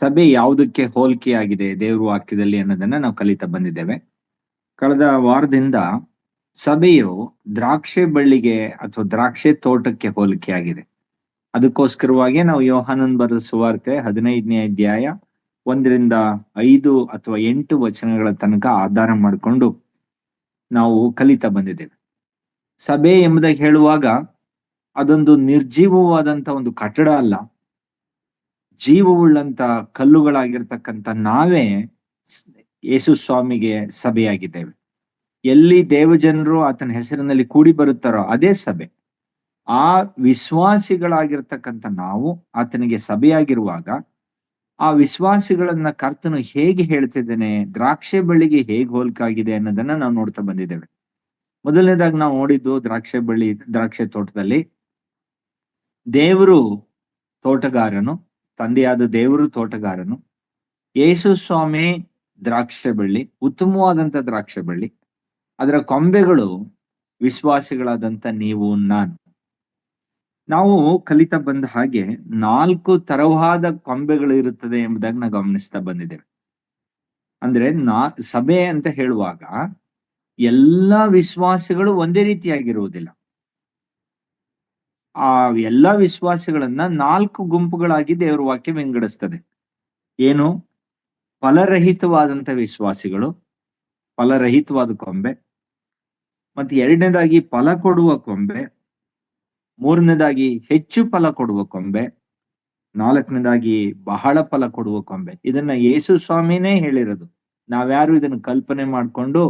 ಸಭೆ ಯಾವುದಕ್ಕೆ ಹೋಲಿಕೆಯಾಗಿದೆ ದೇವ್ರ ವಾಕ್ಯದಲ್ಲಿ ಅನ್ನೋದನ್ನ ನಾವು ಕಲಿತಾ ಬಂದಿದ್ದೇವೆ. ಕಳೆದ ವಾರದಿಂದ ಸಭೆಯು ದ್ರಾಕ್ಷೆ ಬಳ್ಳಿಗೆ ಅಥವಾ ದ್ರಾಕ್ಷೆ ತೋಟಕ್ಕೆ ಹೋಲಿಕೆಯಾಗಿದೆ. ಅದಕ್ಕೋಸ್ಕರವಾಗಿ ನಾವು ಯೋಹಾನನ್ ಬರೆದ ಸುವಾರ್ತೆ 15ನೇ ಅಧ್ಯಾಯ 1ರಿಂದ 5 ಅಥವಾ 8 ವಚನಗಳ ತನಕ ಆಧಾರ ಮಾಡಿಕೊಂಡು ನಾವು ಕಲಿತಾ ಬಂದಿದ್ದೇವೆ. ಸಭೆ ಎಂಬುದಾಗಿ ಹೇಳುವಾಗ ಅದೊಂದು ನಿರ್ಜೀವವಾದಂತ ಒಂದು ಕಟ್ಟಡ ಅಲ್ಲ, ಜೀವವುಳ್ಳಂತ ಕಲ್ಲುಗಳಾಗಿರ್ತಕ್ಕಂಥ ನಾವೇ ಯೇಸು ಸ್ವಾಮಿಗೆ ಸಭೆಯಾಗಿದ್ದೇವೆ. ಎಲ್ಲಿ ದೇವಜನರು ಆತನ ಹೆಸರಿನಲ್ಲಿ ಕೂಡಿ ಬರುತ್ತಾರೋ ಅದೇ ಸಭೆ. ಆ ವಿಶ್ವಾಸಿಗಳಾಗಿರ್ತಕ್ಕಂಥ ನಾವು ಆತನಿಗೆ ಸಭೆಯಾಗಿರುವಾಗ ಆ ವಿಶ್ವಾಸಿಗಳನ್ನ ಕರ್ತನು ಹೇಗೆ ಹೇಳ್ತಿದ್ದೇನೆ, ದ್ರಾಕ್ಷೆ ಬಳ್ಳಿಗೆ ಹೇಗೆ ಹೋಲಿಕಾಗಿದೆ ಅನ್ನೋದನ್ನ ನಾವು ನೋಡ್ತಾ ಬಂದಿದ್ದೇವೆ. ಮೊದಲನೇದಾಗಿ ನಾವು ನೋಡಿದ್ದು ದ್ರಾಕ್ಷೆ ತೋಟದಲ್ಲಿ ದೇವರು ತೋಟಗಾರನು, ತಂದೆಯಾದ ದೇವರು ತೋಟಗಾರನು, ಯೇಸು ಸ್ವಾಮಿ ದ್ರಾಕ್ಷೆ ಬಳ್ಳಿ, ಉತ್ತಮವಾದಂತ ದ್ರಾಕ್ಷೆ ಬಳ್ಳಿ. ಅದರ ಕೊಂಬೆಗಳು ವಿಶ್ವಾಸಿಗಳಾದಂತ ನೀವು ನಾನು. ನಾವು ಕಲಿತಾ ಬಂದ ಹಾಗೆ 4 ತರವಾದ ಕೊಂಬೆಗಳು ಇರುತ್ತದೆ ಎಂಬುದಾಗಿ ನಾವು ಗಮನಿಸ್ತಾ ಬಂದಿದ್ದೇವೆ. ಅಂದ್ರೆ ಸಭೆ ಅಂತ ಹೇಳುವಾಗ ಎಲ್ಲಾ ವಿಶ್ವಾಸಿಗಳು ಒಂದೇ ರೀತಿಯಾಗಿರುವುದಿಲ್ಲ. ಆ ಎಲ್ಲಾ ವಿಶ್ವಾಸಿಗಳನ್ನ 4 ಗುಂಪುಗಳಾಗಿ ದೇವರ ವಾಕ್ಯ ವಿಂಗಡಿಸ್ತದೆ. ಏನು? ಫಲರಹಿತವಾದಂತ ವಿಶ್ವಾಸಿಗಳು, ಫಲರಹಿತವಾದ ಕೊಂಬೆ. ಮತ್ತೆ ಎರಡನೇದಾಗಿ ಫಲ ಕೊಡುವ ಕೊಂಬೆ, ಮೂರನೇದಾಗಿ ಹೆಚ್ಚು ಫಲ ಕೊಡುವ ಕೊಂಬೆ, ನಾಲ್ಕನೇದಾಗಿ ಬಹಳ ಫಲ ಕೊಡುವ ಕೊಂಬೆ. ಇದನ್ನ ಯೇಸು ಸ್ವಾಮಿನೇ ಹೇಳಿರೋದು. ನಾವ್ಯಾರು ಇದನ್ನ ಕಲ್ಪನೆ ಮಾಡ್ಕೊಂಡು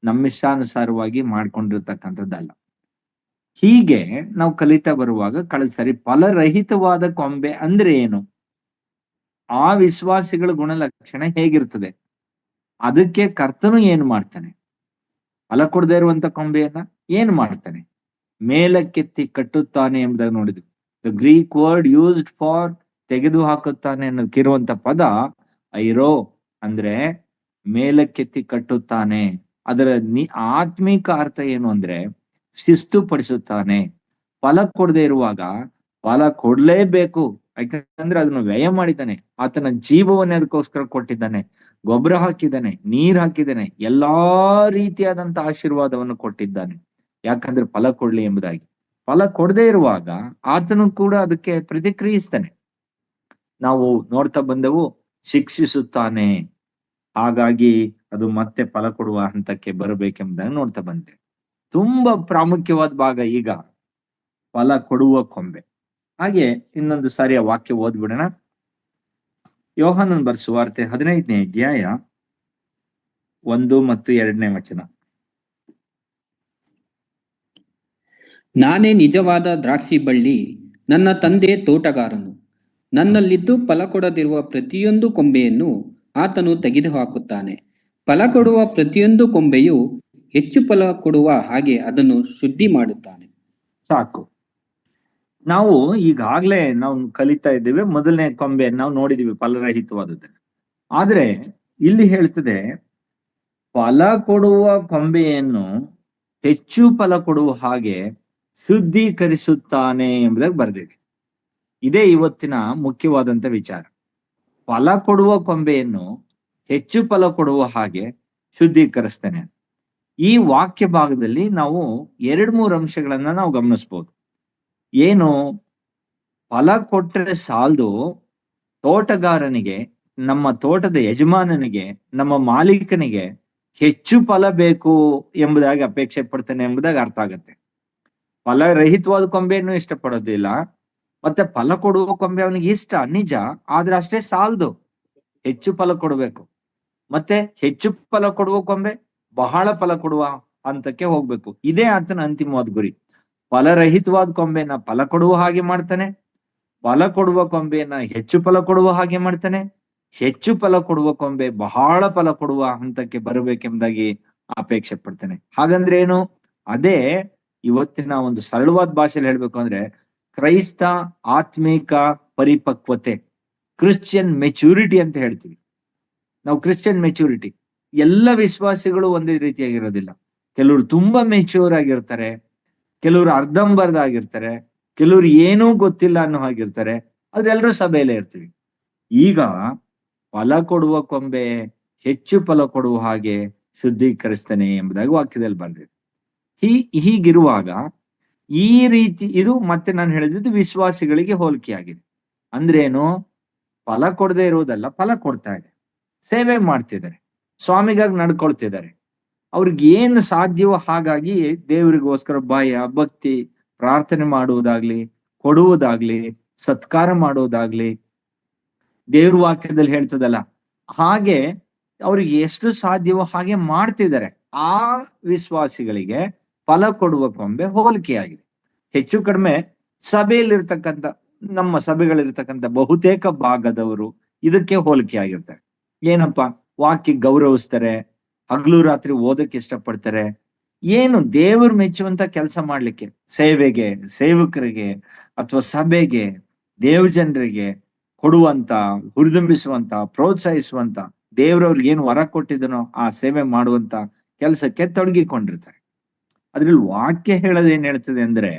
ನಮ್ಮಿಷ್ಟಾನುಸಾರವಾಗಿ ಮಾಡ್ಕೊಂಡಿರ್ತಕ್ಕಂಥದ್ದಲ್ಲ. ಹೀಗೆ ನಾವು ಕಲಿತಾ ಬರುವಾಗ ಕಳೆದ ಸರಿ ಫಲರಹಿತವಾದ ಕೊಂಬೆ ಅಂದ್ರೆ ಏನು, ಆ ವಿಶ್ವಾಸಿಗಳ ಗುಣಲಕ್ಷಣ ಹೇಗಿರ್ತದೆ, ಅದಕ್ಕೆ ಕರ್ತನು ಏನ್ ಮಾಡ್ತಾನೆ, ಫಲ ಕೊಡದೇ ಇರುವಂತ ಕೊಂಬೆಯನ್ನ ಏನ್ ಮಾಡ್ತಾನೆ, ಮೇಲಕ್ಕೆತ್ತಿ ಕಟ್ಟುತ್ತಾನೆ ಎಂಬುದಾಗಿ ನೋಡಿದ್ವಿ. The Greek word used for ತೆಗೆದು ಹಾಕುತ್ತಾನೆ ಅನ್ನೋದಕ್ಕಿರುವಂತ ಪದ ಐರೋ, ಅಂದ್ರೆ ಮೇಲಕ್ಕೆತ್ತಿ ಕಟ್ಟುತ್ತಾನೆ. ಅದರ ಆತ್ಮಿಕ ಅರ್ಥ ಏನು ಅಂದ್ರೆ ಶಿಸ್ತು ಪಡಿಸುತ್ತಾನೆ. ಫಲ ಕೊಡದೆ ಇರುವಾಗ ಫಲ ಕೊಡ್ಲೇಬೇಕು, ಯಾಕಂದ್ರೆ ಅದನ್ನು ವ್ಯಯ ಮಾಡಿದ್ದಾನೆ, ಆತನ ಜೀವವನ್ನೇ ಅದಕ್ಕೋಸ್ಕರ ಕೊಟ್ಟಿದ್ದಾನೆ, ಗೊಬ್ಬರ ಹಾಕಿದ್ದಾನೆ, ನೀರ್ ಹಾಕಿದ್ದಾನೆ, ಎಲ್ಲಾ ರೀತಿಯಾದಂತ ಆಶೀರ್ವಾದವನ್ನು ಕೊಟ್ಟಿದ್ದಾನೆ, ಯಾಕಂದ್ರೆ ಫಲ ಕೊಡ್ಲಿ ಎಂಬುದಾಗಿ. ಫಲ ಕೊಡದೆ ಇರುವಾಗ ಆತನು ಕೂಡ ಅದಕ್ಕೆ ಪ್ರತಿಕ್ರಿಯಿಸ್ತಾನೆ. ನಾವು ನೋಡ್ತಾ ಬಂದೆವು, ಶಿಕ್ಷಿಸುತ್ತಾನೆ, ಹಾಗಾಗಿ ಅದು ಮತ್ತೆ ಫಲ ಕೊಡುವ ಹಂತಕ್ಕೆ ಬರಬೇಕೆಂಬುದಾಗಿ ನೋಡ್ತಾ ಬಂದೆ. ತುಂಬಾ ಪ್ರಾಮುಖ್ಯವಾದ ಭಾಗ ಈಗ ಫಲ ಕೊಡುವ ಕೊಂಬೆ. ಹಾಗೆ ಇನ್ನೊಂದು ಸಾರಿ ಆ ವಾಕ್ಯ ಓದ್ಬಿಡೋಣ. ಯೋಹಾನನ್ ಬರೆದ ಸುವಾರ್ತೆ 15ನೇ ಅಧ್ಯಾಯ 1 ಮತ್ತು 2ನೇ ವಚನ. ನಾನೇ ನಿಜವಾದ ದ್ರಾಕ್ಷಿ ಬಳ್ಳಿ, ನನ್ನ ತಂದೆ ತೋಟಗಾರನು. ನನ್ನಲ್ಲಿದ್ದು ಫಲ ಕೊಡದಿರುವ ಪ್ರತಿಯೊಂದು ಕೊಂಬೆಯನ್ನು ಆತನು ತೆಗೆದುಹಾಕುತ್ತಾನೆ. ಫಲ ಕೊಡುವ ಪ್ರತಿಯೊಂದು ಕೊಂಬೆಯು ಹೆಚ್ಚು ಫಲ ಕೊಡುವ ಹಾಗೆ ಅದನ್ನು ಶುದ್ಧಿ ಮಾಡುತ್ತಾನೆ. ಸಾಕು. ನಾವು ಈಗಾಗ್ಲೇ ನಾವು ಕಲಿತಾ ಇದ್ದೇವೆ. ಮೊದಲನೇ ಕೊಂಬೆ ನಾವು ನೋಡಿದೀವಿ, ಫಲರಹಿತವಾದದ್ದನ್ನು. ಆದ್ರೆ ಇಲ್ಲಿ ಹೇಳ್ತದೆ ಫಲ ಕೊಡುವ ಕೊಂಬೆಯನ್ನು ಹೆಚ್ಚು ಫಲ ಕೊಡುವ ಹಾಗೆ ಶುದ್ಧೀಕರಿಸುತ್ತಾನೆ ಎಂಬುದಾಗಿ ಬರೆದಿದೆ. ಇದೇ ಇವತ್ತಿನ ಮುಖ್ಯವಾದಂತ ವಿಚಾರ. ಫಲ ಕೊಡುವ ಕೊಂಬೆಯನ್ನು ಹೆಚ್ಚು ಫಲ ಕೊಡುವ ಹಾಗೆ ಶುದ್ಧೀಕರಿಸ್ತಾನೆ. ಈ ವಾಕ್ಯ ಭಾಗದಲ್ಲಿ ನಾವು 2-3 ಅಂಶಗಳನ್ನ ನಾವು ಗಮನಿಸ್ಬೋದು. ಏನು? ಫಲ ಕೊಟ್ಟರೆ ಸಾಲದು, ತೋಟಗಾರನಿಗೆ, ನಮ್ಮ ತೋಟದ ಯಜಮಾನನಿಗೆ, ನಮ್ಮ ಮಾಲೀಕನಿಗೆ ಹೆಚ್ಚು ಫಲ ಬೇಕು ಎಂಬುದಾಗಿ ಅಪೇಕ್ಷೆ ಪಡ್ತಾನೆ ಎಂಬುದಾಗಿ ಅರ್ಥ ಆಗತ್ತೆ. ಫಲರಹಿತವಾದ ಕೊಂಬೆಯನ್ನು ಇಷ್ಟಪಡೋದಿಲ್ಲ, ಮತ್ತೆ ಫಲ ಕೊಡುವ ಕೊಂಬೆ ಅವನಿಗೆ ಇಷ್ಟ ನಿಜ, ಆದ್ರೆ ಅಷ್ಟೇ ಸಾಲದು, ಹೆಚ್ಚು ಫಲ ಕೊಡಬೇಕು. ಮತ್ತೆ ಹೆಚ್ಚು ಫಲ ಕೊಡುವ ಕೊಂಬೆ ಬಹಳ ಫಲ ಕೊಡುವ ಹಂತಕ್ಕೆ ಹೋಗ್ಬೇಕು. ಇದೇ ಆತನ ಅಂತಿಮವಾದ ಗುರಿ. ಫಲರಹಿತವಾದ ಕೊಂಬೆಯನ್ನ ಫಲ ಕೊಡುವ ಹಾಗೆ ಮಾಡ್ತಾನೆ, ಫಲ ಕೊಡುವ ಕೊಂಬೆಯನ್ನ ಹೆಚ್ಚು ಫಲ ಕೊಡುವ ಹಾಗೆ ಮಾಡ್ತಾನೆ, ಹೆಚ್ಚು ಫಲ ಕೊಡುವ ಕೊಂಬೆ ಬಹಳ ಫಲ ಕೊಡುವ ಹಂತಕ್ಕೆ ಬರಬೇಕೆಂಬುದಾಗಿ ಅಪೇಕ್ಷೆ ಪಡ್ತಾನೆ. ಹಾಗಂದ್ರೆ ಏನು? ಅದೇ ಇವತ್ತಿನ ಒಂದು ಸರಳವಾದ ಭಾಷೆಯಲ್ಲಿ ಹೇಳ್ಬೇಕು ಅಂದ್ರೆ ಕ್ರೈಸ್ತ ಆತ್ಮಿಕ ಪರಿಪಕ್ವತೆ, ಕ್ರಿಶ್ಚಿಯನ್ ಮೆಚುರಿಟಿ ಅಂತ ಹೇಳ್ತೀವಿ ನಾವು. ಕ್ರಿಶ್ಚಿಯನ್ ಮೆಚುರಿಟಿ ಎಲ್ಲ ವಿಶ್ವಾಸಿಗಳು ಒಂದೇ ರೀತಿಯಾಗಿರೋದಿಲ್ಲ. ಕೆಲವರು ತುಂಬಾ ಮೆಚ್ಯೂರ್ ಆಗಿರ್ತಾರೆ, ಕೆಲವರು ಅರ್ಧಂಬರ್ಧ ಆಗಿರ್ತಾರೆ, ಕೆಲವ್ರು ಏನೂ ಗೊತ್ತಿಲ್ಲ ಅನ್ನೋ ಹಾಗಿರ್ತಾರೆ. ಆದ್ರೆ ಎಲ್ಲರೂ ಸಭೆಯಲ್ಲೇ ಇರ್ತೀವಿ. ಈಗ ಫಲ ಕೊಡುವ ಕೊಂಬೆ ಹೆಚ್ಚು ಫಲ ಕೊಡುವ ಹಾಗೆ ಶುದ್ಧೀಕರಿಸ್ತಾನೆ ಎಂಬುದಾಗಿ ವಾಕ್ಯದಲ್ಲಿ ಬಂದಿದೆ. ಹೀಗಿರುವಾಗ ಈ ರೀತಿ ಇದು ಮತ್ತೆ ನಾನು ಹೇಳಿದ್ದು ವಿಶ್ವಾಸಿಗಳಿಗೆ ಹೋಲಿಕೆಯಾಗಿದೆ. ಅಂದ್ರೇನು? ಫಲ ಕೊಡದೆ ಇರುವುದಲ್ಲ, ಫಲ ಕೊಡ್ತಾ ಇದೆ, ಸೇವೆ ಮಾಡ್ತಿದ್ದಾರೆ, ಸ್ವಾಮಿಗಾಗಿ ನಡ್ಕೊಳ್ತಿದ್ದಾರೆ. ಅವ್ರಿಗೆ ಏನು ಸಾಧ್ಯವೋ ಹಾಗಾಗಿ ದೇವರಿಗೋಸ್ಕರ ಭಯ, ಭಕ್ತಿ, ಪ್ರಾರ್ಥನೆ ಮಾಡುವುದಾಗ್ಲಿ, ಕೊಡುವುದಾಗ್ಲಿ, ಸತ್ಕಾರ ಮಾಡುವುದಾಗ್ಲಿ, ದೇವ್ರ ವಾಕ್ಯದಲ್ಲಿ ಹೇಳ್ತದಲ್ಲ ಹಾಗೆ ಅವ್ರಿಗೆ ಎಷ್ಟು ಸಾಧ್ಯವೋ ಹಾಗೆ ಮಾಡ್ತಿದ್ದಾರೆ. ಆ ವಿಶ್ವಾಸಿಗಳಿಗೆ ಫಲ ಕೊಡುವ ಕೊಂಬೆ ಹೋಲಿಕೆಯಾಗಿದೆ. ಹೆಚ್ಚು ಕಡಿಮೆ ಸಭೆಯಲ್ಲಿರ್ತಕ್ಕಂಥ, ನಮ್ಮ ಸಭೆಗಳಿರ್ತಕ್ಕಂಥ ಬಹುತೇಕ ಭಾಗದವರು ಇದಕ್ಕೆ ಹೋಲಿಕೆ ಆಗಿರ್ತಾರೆ. ಏನಪ್ಪ? ವಾಕ್ಯ ಗೌರವಿಸ್ತಾರೆ, ಹಗಲು ರಾತ್ರಿ ಓದಕ್ಕೆ ಇಷ್ಟಪಡ್ತಾರೆ, ಏನು ದೇವರು ಮೆಚ್ಚುವಂತ ಕೆಲಸ ಮಾಡ್ಲಿಕ್ಕೆ, ಸೇವೆಗೆ, ಸೇವಕರಿಗೆ ಅಥವಾ ಸಭೆಗೆ, ದೇವ್ ಜನರಿಗೆ ಕೊಡುವಂತ, ಹುರಿದುಂಬಿಸುವಂತ, ಪ್ರೋತ್ಸಾಹಿಸುವಂತ, ದೇವ್ರವ್ರಿಗೆ ಏನು ವರ ಕೊಟ್ಟಿದನೋ ಆ ಸೇವೆ ಮಾಡುವಂತ ಕೆಲಸಕ್ಕೆ ತೊಡಗಿಕೊಂಡಿರ್ತಾರೆ. ಅದ್ರಲ್ಲಿ ವಾಕ್ಯ ಹೇಳೋದೇನ್ ಹೇಳ್ತದೆ ಅಂದ್ರೆ,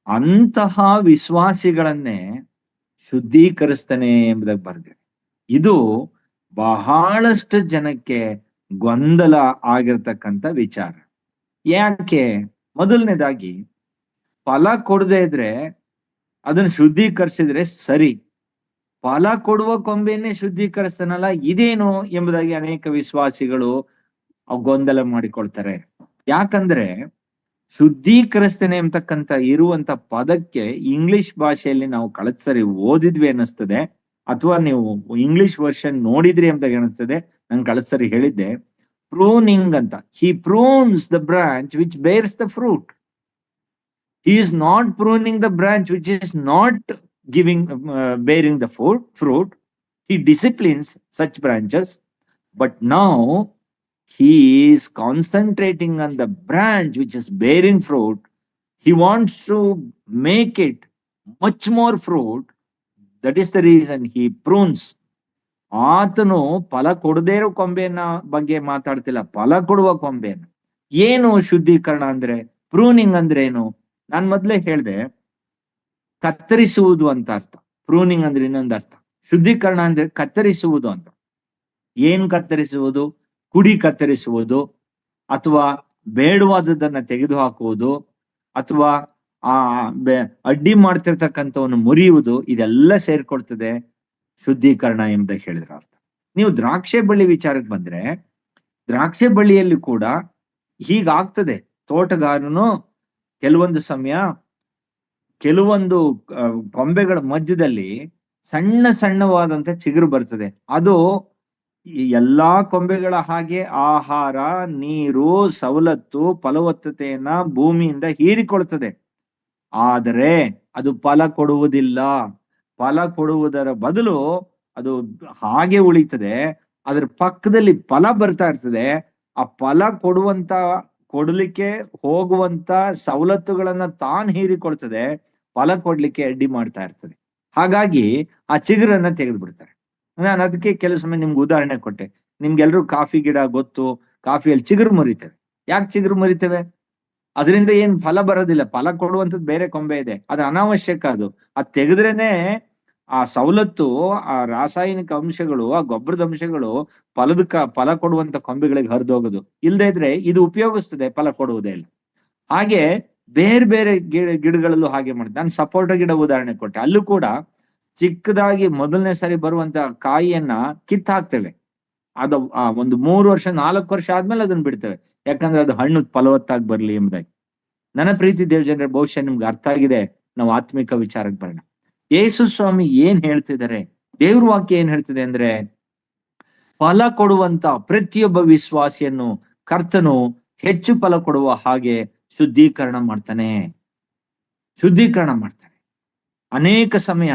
ಅಂತಹ ವಿಶ್ವಾಸಿಗಳನ್ನೇ ಶುದ್ಧೀಕರಿಸ್ತಾನೆ ಎಂಬುದಾಗಿ ಬರೆದಿದೆ. ಇದು ಬಹಳಷ್ಟು ಜನಕ್ಕೆ ಗೊಂದಲ ಆಗಿರ್ತಕ್ಕಂಥ ವಿಚಾರ. ಯಾಕೆ? ಮೊದಲನೇದಾಗಿ, ಫಲ ಕೊಡದೇ ಇದ್ರೆ ಅದನ್ನ ಶುದ್ಧೀಕರಿಸಿದ್ರೆ ಸರಿ, ಫಲ ಕೊಡುವ ಕೊಂಬೆಯನ್ನೇ ಶುದ್ಧೀಕರಿಸ್ತಾನಲ್ಲ, ಇದೇನು ಎಂಬುದಾಗಿ ಅನೇಕ ವಿಶ್ವಾಸಿಗಳು ಗೊಂದಲ ಮಾಡಿಕೊಳ್ತಾರೆ. ಯಾಕಂದ್ರೆ ಶುದ್ಧೀಕರಿಸ್ತೇನೆ ಎಂಬತಕ್ಕಂಥ ಇರುವಂತ ಪದಕ್ಕೆ ಇಂಗ್ಲಿಷ್ ಭಾಷೆಯಲ್ಲಿ ನಾವು ಕಳೆದ ಸರಿ ಓದಿದ್ವಿ ಅನ್ನಿಸ್ತದೆ, ಅಥವಾ ನೀವು ಇಂಗ್ಲಿಷ್ ವರ್ಷನ್ ನೋಡಿದ್ರಿ ಅಂತ ಅನಿಸ್ತದೆ. ನಾನು ಕಳೆದ ಸರಿ ಹೇಳಿದ್ದೆ ಪ್ರೂನಿಂಗ್ ಅಂತ. He prunes the branch which bears the fruit. He is not pruning the branch which is not bearing the fruit. He disciplines such branches, but now he is concentrating on the branch which is bearing fruit. He wants to make it much more fruit. That is the reason he prunes. ಆತನು ಫಲ ಕೊಡದೇ ಇರೋ ಕೊಂಬೆಯನ್ನ ಬಗ್ಗೆ ಮಾತಾಡ್ತಿಲ್ಲ, ಫಲ ಕೊಡುವ ಕೊಂಬೆಯನ್ನು. ಏನು ಶುದ್ಧೀಕರಣ ಅಂದ್ರೆ? ಪ್ರೂನಿಂಗ್ ಅಂದ್ರೆ ಏನು? ನಾನ್ ಮೊದ್ಲೇ ಹೇಳ್ದೆ, ಕತ್ತರಿಸುವುದು ಅಂತ ಅರ್ಥ. ಪ್ರೂನಿಂಗ್ ಅಂದ್ರೆ ಇನ್ನೊಂದು ಅರ್ಥ. ಶುದ್ಧೀಕರಣ ಅಂದ್ರೆ ಕತ್ತರಿಸುವುದು ಅಂತ. ಏನ್ ಕತ್ತರಿಸುವುದು? ಕುಡಿ ಕತ್ತರಿಸುವುದು, ಅಥವಾ ಬೇಡವಾದದನ್ನ ತೆಗೆದುಹಾಕುವುದು, ಅಥವಾ ಅಡ್ಡಿ ಮಾಡ್ತಿರ್ತಕ್ಕಂಥವನ್ನು ಮುರಿಯುವುದು, ಇದೆಲ್ಲ ಸೇರ್ಕೊಳ್ತದೆ ಶುದ್ಧೀಕರಣ ಎಂಬುದಾಗಿ ಹೇಳಿದ್ರ ಅರ್ಥ. ನೀವು ದ್ರಾಕ್ಷೆ ಬಳ್ಳಿ ವಿಚಾರಕ್ಕೆ ಬಂದ್ರೆ, ದ್ರಾಕ್ಷೆ ಬಳ್ಳಿಯಲ್ಲಿ ಕೂಡ ಹೀಗಾಗ್ತದೆ. ತೋಟಗಾರನು ಕೆಲವೊಂದು ಸಮಯ ಕೆಲವೊಂದು ಕೊಂಬೆಗಳ ಮಧ್ಯದಲ್ಲಿ ಸಣ್ಣ ಸಣ್ಣವಾದಂತ ಚಿಗುರು ಬರ್ತದೆ. ಅದು ಎಲ್ಲಾ ಕೊಂಬೆಗಳ ಹಾಗೆ ಆಹಾರ, ನೀರು, ಸವಲತ್ತು, ಫಲವತ್ತತೆಯನ್ನ ಭೂಮಿಯಿಂದ ಹೀರಿಕೊಳ್ತದೆ. ಆದರೆ ಅದು ಫಲ ಕೊಡುವುದಿಲ್ಲ. ಫಲ ಕೊಡುವುದರ ಬದಲು ಅದು ಹಾಗೆ ಉಳಿತದೆ. ಅದ್ರ ಪಕ್ಕದಲ್ಲಿ ಫಲ ಬರ್ತಾ ಇರ್ತದೆ. ಆ ಫಲ ಕೊಡ್ಲಿಕ್ಕೆ ಹೋಗುವಂತ ಸವಲತ್ತುಗಳನ್ನ ತಾನು ಹೀರಿಕೊಳ್ತದೆ, ಫಲ ಕೊಡ್ಲಿಕ್ಕೆ ಅಡ್ಡಿ ಮಾಡ್ತಾ ಇರ್ತದೆ. ಹಾಗಾಗಿ ಆ ಚಿಗುರನ್ನ ತೆಗೆದು ಬಿಡ್ತಾರೆ. ನಾನು ಅದಕ್ಕೆ ಕೆಲವು ಸಮಯ ನಿಮ್ಗೆ ಉದಾಹರಣೆ ಕೊಟ್ಟೆ. ನಿಮ್ಗೆಲ್ರೂ ಕಾಫಿ ಗಿಡ ಗೊತ್ತು, ಕಾಫಿಯಲ್ಲಿ ಚಿಗುರು ಮುರಿತೇವೆ. ಯಾಕೆ ಚಿಗುರು ಮುರಿತೇವೆ? ಅದರಿಂದ ಏನ್ ಫಲ ಬರೋದಿಲ್ಲ. ಫಲ ಕೊಡುವಂಥದ್ದು ಬೇರೆ ಕೊಂಬೆ ಇದೆ, ಅದು ಅನಾವಶ್ಯಕ. ಅದು ತೆಗೆದ್ರೇನೆ ಆ ಸವಲತ್ತು, ಆ ರಾಸಾಯನಿಕ ಅಂಶಗಳು, ಆ ಗೊಬ್ಬರದ ಅಂಶಗಳು ಫಲ ಕೊಡುವಂತ ಕೊಂಬೆಗಳಿಗೆ ಹರಿದೋಗೋದು. ಇಲ್ಲದೆ ಇದ್ರೆ ಇದು ಉಪಯೋಗಿಸ್ತದೆ, ಫಲ ಕೊಡುವುದೇ ಇಲ್ಲ. ಹಾಗೆ ಬೇರೆ ಬೇರೆ ಗಿಡಗಳಲ್ಲೂ ಹಾಗೆ ಮಾಡುತ್ತೆ. ನಾನು ಸಪೋಟ ಗಿಡ ಉದಾಹರಣೆ ಕೊಟ್ಟೆ. ಅಲ್ಲೂ ಕೂಡ ಚಿಕ್ಕದಾಗಿ ಮೊದಲನೇ ಸಾರಿ ಬರುವಂತ ಕಾಯಿಯನ್ನ ಕಿತ್ತು ಹಾಕ್ತೇವೆ. ಅದು ಒಂದು 3 ವರ್ಷ 4 ವರ್ಷ ಆದ್ಮೇಲೆ ಅದನ್ನ ಬಿಡ್ತೇವೆ. ಯಾಕಂದ್ರೆ ಅದು ಹಣ್ಣು ಫಲವತ್ತಾಗಿ ಬರ್ಲಿ ಎಂಬುದಾಗಿ. ನನ್ನ ಪ್ರೀತಿ ದೇವಜನರೇ, ಬಹುಶಃ ನಿಮ್ಗೆ ಅರ್ಥ ಆಗಿದೆ. ನಾವು ಆತ್ಮಿಕ ವಿಚಾರಕ್ಕೆ ಬರೋಣ. ಯೇಸು ಸ್ವಾಮಿ ಏನ್ ಹೇಳ್ತಿದ್ದಾರೆ? ದೇವ್ರ ವಾಕ್ಯ ಏನ್ ಹೇಳ್ತಿದೆ ಅಂದ್ರೆ, ಫಲ ಕೊಡುವಂತ ಪ್ರತಿಯೊಬ್ಬ ವಿಶ್ವಾಸಿಯನ್ನು ಕರ್ತನು ಹೆಚ್ಚು ಫಲ ಕೊಡುವ ಹಾಗೆ ಶುದ್ಧೀಕರಣ ಮಾಡ್ತಾನೆ. ಅನೇಕ ಸಮಯ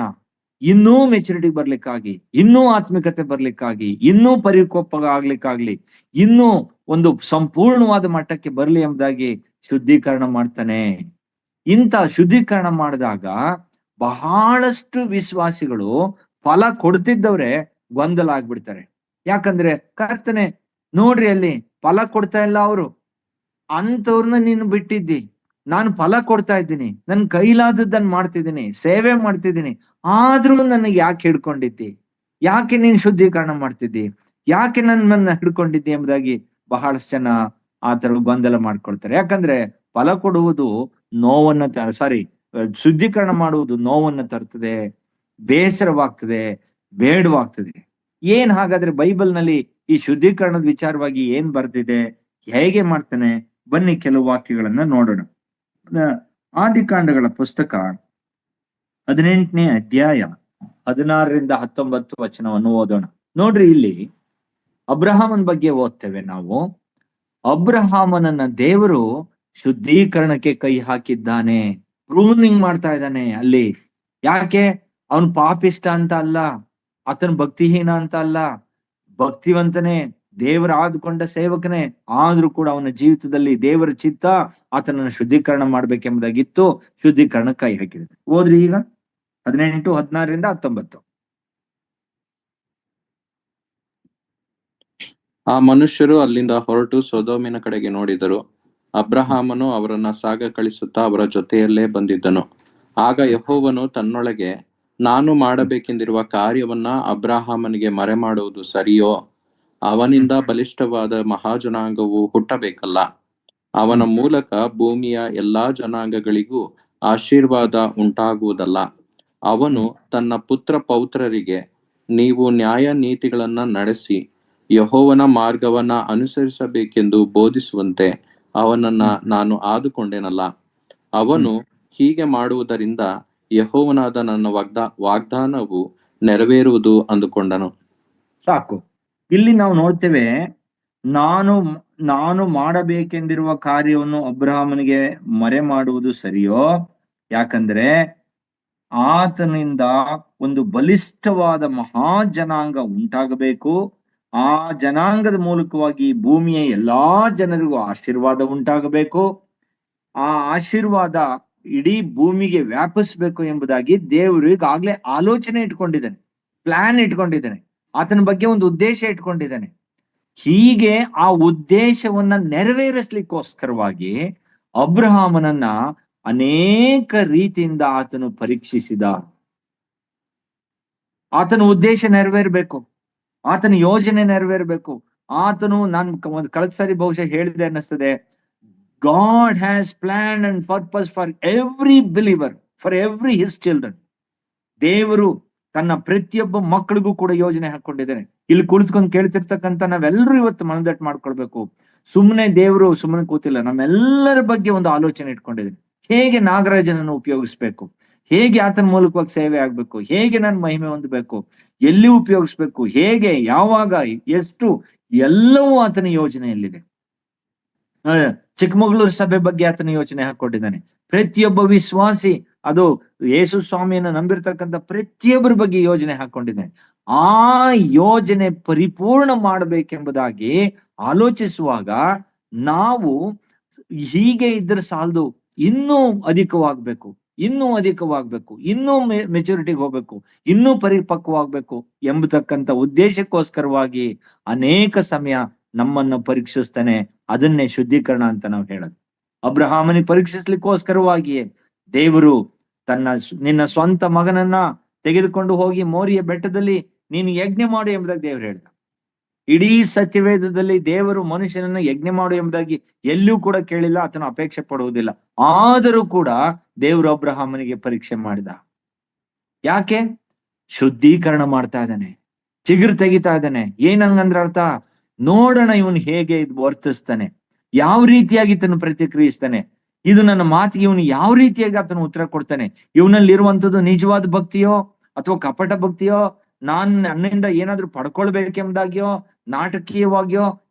ಇನ್ನೂ ಮೆಚುರಿಟಿ ಬರ್ಲಿಕ್ಕಾಗಿ, ಇನ್ನೂ ಆತ್ಮಿಕತೆ ಬರ್ಲಿಕ್ಕಾಗಿ, ಇನ್ನೂ ಪರಿಕೋಪ ಆಗ್ಲಿಕ್ಕಾಗ್ಲಿ, ಇನ್ನೂ ಒಂದು ಸಂಪೂರ್ಣವಾದ ಮಟ್ಟಕ್ಕೆ ಬರ್ಲಿ ಎಂಬುದಾಗಿ ಶುದ್ಧೀಕರಣ ಮಾಡ್ತಾನೆ. ಇಂಥ ಶುದ್ಧೀಕರಣ ಮಾಡಿದಾಗ ಬಹಳಷ್ಟು ವಿಶ್ವಾಸಿಗಳು ಫಲ ಕೊಡ್ತಿದ್ದವ್ರೆ ಗೊಂದಲ ಆಗ್ಬಿಡ್ತಾರೆ. ಯಾಕಂದ್ರೆ ಕರ್ತನೆ ನೋಡ್ರಿ, ಅಲ್ಲಿ ಫಲ ಕೊಡ್ತಾ ಇಲ್ಲ ಅವರು, ಅಂಥವ್ರನ್ನ ನೀನು ಬಿಟ್ಟಿದ್ದಿ. ನಾನು ಫಲ ಕೊಡ್ತಾ ಇದ್ದೀನಿ, ನನ್ ಕೈಲಾದದ್ದನ್ನ ಮಾಡ್ತಿದ್ದೀನಿ, ಸೇವೆ ಮಾಡ್ತಿದ್ದೀನಿ, ಆದ್ರೂ ನನಗೆ ಯಾಕೆ ಹಿಡ್ಕೊಂಡಿದ್ದಿ? ಯಾಕೆ ನೀನ್ ಶುದ್ಧೀಕರಣ ಮಾಡ್ತಿದ್ದಿ, ಯಾಕೆ ನನ್ನನ್ನ ಹಿಡ್ಕೊಂಡಿದ್ದಿ ಎಂಬುದಾಗಿ ಬಹಳಷ್ಟು ಜನ ಆ ತರ ಗೊಂದಲ ಮಾಡ್ಕೊಳ್ತಾರೆ. ಯಾಕಂದ್ರೆ ಫಲ ಕೊಡುವುದು ನೋವನ್ನ ಸಾರಿ ಶುದ್ಧೀಕರಣ ಮಾಡುವುದು ನೋವನ್ನ ತರ್ತದೆ, ಬೇಸರವಾಗ್ತದೆ, ಬೇಡವಾಗ್ತದೆ. ಏನ್ ಹಾಗಾದ್ರೆ ಬೈಬಲ್ನಲ್ಲಿ ಈ ಶುದ್ಧೀಕರಣದ ವಿಚಾರವಾಗಿ ಏನ್ ಬರ್ದಿದೆ, ಹೇಗೆ ಮಾಡ್ತಾನೆ? ಬನ್ನಿ ಕೆಲವು ವಾಕ್ಯಗಳನ್ನ ನೋಡೋಣ. ಆದಿಕಾಂಡಗಳ ಪುಸ್ತಕ 18ನೇ ಅಧ್ಯಾಯ 16ರಿಂದ 19 ವಚನವನ್ನು ಓದೋಣ. ನೋಡ್ರಿ, ಇಲ್ಲಿ ಅಬ್ರಹಾಮನ ಬಗ್ಗೆ ಓದ್ತೇವೆ ನಾವು. ಅಬ್ರಹಾಮನನ್ನ ದೇವರು ಶುದ್ಧೀಕರಣಕ್ಕೆ ಕೈ ಹಾಕಿದ್ದಾನೆ, ಪ್ರೂನಿಂಗ್ ಮಾಡ್ತಾ ಇದ್ದಾನೆ ಅಲ್ಲಿ. ಯಾಕೆ? ಅವನ್ ಪಾಪಿಷ್ಟ ಅಂತ ಅಲ್ಲ, ಆತನ ಭಕ್ತಿಹೀನ ಅಂತ ಅಲ್ಲ, ಭಕ್ತಿವಂತನೇ, ದೇವರ ಆದುಕೊಂಡ ಸೇವಕನೇ. ಆದ್ರೂ ಕೂಡ ಅವನ ಜೀವಿತದಲ್ಲಿ ದೇವರ ಚಿತ್ತ ಆತನನ್ನು ಶುದ್ಧೀಕರಣ ಮಾಡ್ಬೇಕೆಂಬುದಾಗಿತ್ತು. ಶುದ್ಧೀಕರಣ ಕೈ ಹಾಕಿದೆ. ಓದ್ರಿ ಈಗ 18, 16ರಿಂದ 19. ಆ ಮನುಷ್ಯರು ಅಲ್ಲಿಂದ ಹೊರಟು ಸೊದೋಮಿನ ಕಡೆಗೆ ನೋಡಿದರು. ಅಬ್ರಹಾಮನು ಅವರನ್ನ ಸಾಗ ಕಳಿಸುತ್ತಾ ಅವರ ಜೊತೆಯಲ್ಲೇ ಬಂದಿದ್ದನು. ಆಗ ಯೆಹೋವನು ತನ್ನೊಳಗೆ, ನಾನು ಮಾಡಬೇಕೆಂದಿರುವ ಕಾರ್ಯವನ್ನ ಅಬ್ರಹಾಮನಿಗೆ ಮರೆಮಾಡುವುದು ಸರಿಯೋ? ಅವನಿಂದ ಬಲಿಷ್ಠವಾದ ಮಹಾಜನಾಂಗವು ಹುಟ್ಟಬೇಕಲ್ಲ. ಅವನ ಮೂಲಕ ಭೂಮಿಯ ಎಲ್ಲಾ ಜನಾಂಗಗಳಿಗೂ ಆಶೀರ್ವಾದ ಉಂಟಾಗುವುದಲ್ಲ. ಅವನು ತನ್ನ ಪುತ್ರ ಪೌತ್ರರಿಗೆ, ನೀವು ನ್ಯಾಯ ನೀತಿಗಳನ್ನ ನಡೆಸಿ ಯೆಹೋವನ ಮಾರ್ಗವನ್ನ ಅನುಸರಿಸಬೇಕೆಂದು ಬೋಧಿಸುವಂತೆ ಅವನನ್ನ ನಾನು ಆದುಕೊಂಡೆನಲ್ಲ. ಅವನು ಹೀಗೆ ಮಾಡುವುದರಿಂದ ಯೆಹೋವನಾದ ನನ್ನ ವಾಗ್ದಾನವು ನೆರವೇರುವುದು ಅಂದುಕೊಂಡನು. ಸಾಕು. ಇಲ್ಲಿ ನಾವು ನೋಡ್ತೇವೆ, ನಾನು ಮಾಡಬೇಕೆಂದಿರುವ ಕಾರ್ಯವನ್ನು ಅಬ್ರಹಾಮನಿಗೆ ಮರೆ ಮಾಡುವುದು ಸರಿಯೋ? ಯಾಕಂದ್ರೆ ಆತನಿಂದ ಒಂದು ಬಲಿಷ್ಠವಾದ ಮಹಾಜನಾಂಗ ಉಂಟಾಗಬೇಕು. ಆ ಜನಾಂಗದ ಮೂಲಕವಾಗಿ ಭೂಮಿಯ ಎಲ್ಲಾ ಜನರಿಗೂ ಆಶೀರ್ವಾದ ಉಂಟಾಗಬೇಕು. ಆ ಆಶೀರ್ವಾದ ಇಡೀ ಭೂಮಿಗೆ ವ್ಯಾಪಿಸ್ಬೇಕು ಎಂಬುದಾಗಿ ದೇವರು ಈಗಾಗ್ಲೇ ಆಲೋಚನೆ ಇಟ್ಕೊಂಡಿದ್ದಾನೆ, ಪ್ಲಾನ್ ಇಟ್ಕೊಂಡಿದ್ದಾನೆ, ಆತನ ಬಗ್ಗೆ ಒಂದು ಉದ್ದೇಶ ಇಟ್ಕೊಂಡಿದ್ದಾನೆ. ಹೀಗೆ ಆ ಉದ್ದೇಶವನ್ನ ನೆರವೇರಿಸ್ಲಿಕ್ಕೋಸ್ಕರವಾಗಿ ಅಬ್ರಹಾಮನನ್ನ ಅನೇಕ ರೀತಿಯಿಂದ ಆತನು ಪರೀಕ್ಷಿಸಿದ. ಆತನ ಉದ್ದೇಶ ನೆರವೇರ್ಬೇಕು, ಆತನ ಯೋಜನೆ ನೆರವೇರ್ಬೇಕು. ಆತನು, ನಾನು ಕಳೆದ ಸಾರಿ ಬಹುಶಃ ಹೇಳಿದೆ ಅನ್ನಿಸ್ತದೆ, God has planned and purpose for every believer, for every his children. ದೇವರು ತನ್ನ ಪ್ರತಿಯೊಬ್ಬ ಮಕ್ಕಳಿಗೂ ಕೂಡ ಯೋಜನೆ ಹಾಕೊಂಡಿದ್ದಾನೆ. ಇಲ್ಲಿ ಕುಳಿತುಕೊಂಡು ಕೇಳ್ತಿರ್ತಕ್ಕಂಥ ನಾವೆಲ್ಲರೂ ಇವತ್ತು ಮನದಟ್ಟು ಮಾಡ್ಕೊಳ್ಬೇಕು. ದೇವರು ಸುಮ್ಮನೆ ಕೂತಿಲ್ಲ, ನಮ್ಮೆಲ್ಲರ ಬಗ್ಗೆ ಒಂದು ಆಲೋಚನೆ ಇಟ್ಕೊಂಡಿದ್ದಾನೆ. ಹೇಗೆ ನಾಗರಾಜನನ್ನು ಉಪಯೋಗಿಸ್ಬೇಕು, ಹೇಗೆ ಆತನ ಮೂಲಕವಾಗಿ ಸೇವೆ ಆಗ್ಬೇಕು, ಹೇಗೆ ನಾನು ಮಹಿಮೆ ಹೊಂದಬೇಕು, ಎಲ್ಲಿ ಉಪಯೋಗಿಸ್ಬೇಕು, ಹೇಗೆ, ಯಾವಾಗ, ಎಷ್ಟು, ಎಲ್ಲವೂ ಆತನ ಯೋಜನೆಯಲ್ಲಿದೆ. ಚಿಕ್ಕಮಗಳೂರು ಸಭೆ ಬಗ್ಗೆ ಆತನ ಯೋಚನೆ ಹಾಕೊಂಡಿದ್ದಾನೆ. ಪ್ರತಿಯೊಬ್ಬ ವಿಶ್ವಾಸಿ, ಅದು ಯೇಸು ಸ್ವಾಮಿಯನ್ನು ನಂಬಿರ್ತಕ್ಕಂಥ ಪ್ರತಿಯೊಬ್ಬರ ಬಗ್ಗೆ ಯೋಜನೆ ಹಾಕೊಂಡಿದ್ದಾನೆ. ಆ ಯೋಜನೆ ಪರಿಪೂರ್ಣ ಮಾಡಬೇಕೆಂಬುದಾಗಿ ಆಲೋಚಿಸುವಾಗ ನಾವು ಹೀಗೆ ಇದ್ರೆ ಸಾಲದು, ಇನ್ನೂ ಅಧಿಕವಾಗ್ಬೇಕು, ಇನ್ನೂ ಅಧಿಕವಾಗ್ಬೇಕು, ಇನ್ನೂ ಮೆಚುರಿಟಿಗೆ ಹೋಗ್ಬೇಕು, ಇನ್ನೂ ಪರಿಪಕ್ವವಾಗ್ಬೇಕು ಎಂಬತಕ್ಕಂಥ ಉದ್ದೇಶಕ್ಕೋಸ್ಕರವಾಗಿ ಅನೇಕ ಸಮಯ ನಮ್ಮನ್ನು ಪರೀಕ್ಷಿಸ್ತಾನೆ. ಅದನ್ನೇ ಶುದ್ಧೀಕರಣ ಅಂತ ನಾವು ಹೇಳೋದು. ಅಬ್ರಹಾಮನಿಗೆ ಪರೀಕ್ಷಿಸ್ಲಿಕ್ಕೋಸ್ಕರವಾಗಿಯೇ ದೇವರು ನಿನ್ನ ಸ್ವಂತ ಮಗನನ್ನ ತೆಗೆದುಕೊಂಡು ಹೋಗಿ ಮೋರಿಯ ಬೆಟ್ಟದಲ್ಲಿ ನೀನು ಯಜ್ಞ ಮಾಡು ಎಂಬುದಾಗಿ ದೇವರು ಹೇಳ್ದ. ಇಡೀ ಸತ್ಯವೇದದಲ್ಲಿ ದೇವರು ಮನುಷ್ಯನನ್ನ ಯಜ್ಞ ಮಾಡು ಎಂಬುದಾಗಿ ಎಲ್ಲೂ ಕೂಡ ಕೇಳಿಲ್ಲ, ಆತನ ಅಪೇಕ್ಷೆ ಪಡುವುದಿಲ್ಲ. ಆದರೂ ಕೂಡ ದೇವರು ಅಬ್ರಹಾಮನಿಗೆ ಪರೀಕ್ಷೆ ಮಾಡಿದ. ಯಾಕೆ? ಶುದ್ಧೀಕರಣ ಮಾಡ್ತಾ ಇದ್ದಾನೆ, ಚಿಗುರು ತೆಗಿತಾ ಇದ್ದಾನೆ. ಏನಂಗಂದ್ರ ಅರ್ಥ, ನೋಡೋಣ ಇವನು ಹೇಗೆ ವರ್ತಿಸ್ತಾನೆ, ಯಾವ ರೀತಿಯಾಗಿ ತನ್ನ ಪ್ರತಿಕ್ರಿಯಿಸ್ತಾನೆ, ಇದು ನನ್ನ ಮಾತಿಗೆ ಇವನು ಯಾವ ರೀತಿಯಾಗಿ ಆತನ ಉತ್ತರ ಕೊಡ್ತಾನೆ, ಇವನಲ್ಲಿರುವಂಥದ್ದು ನಿಜವಾದ ಭಕ್ತಿಯೋ ಅಥವಾ ಕಪಟ ಭಕ್ತಿಯೋ, ನನ್ನಿಂದ ಏನಾದ್ರೂ ಪಡ್ಕೊಳ್ಬೇಕೆಂಬುದಾಗಿಯೋ ನಾಟಕೀಯವಾಗಿಯೋ,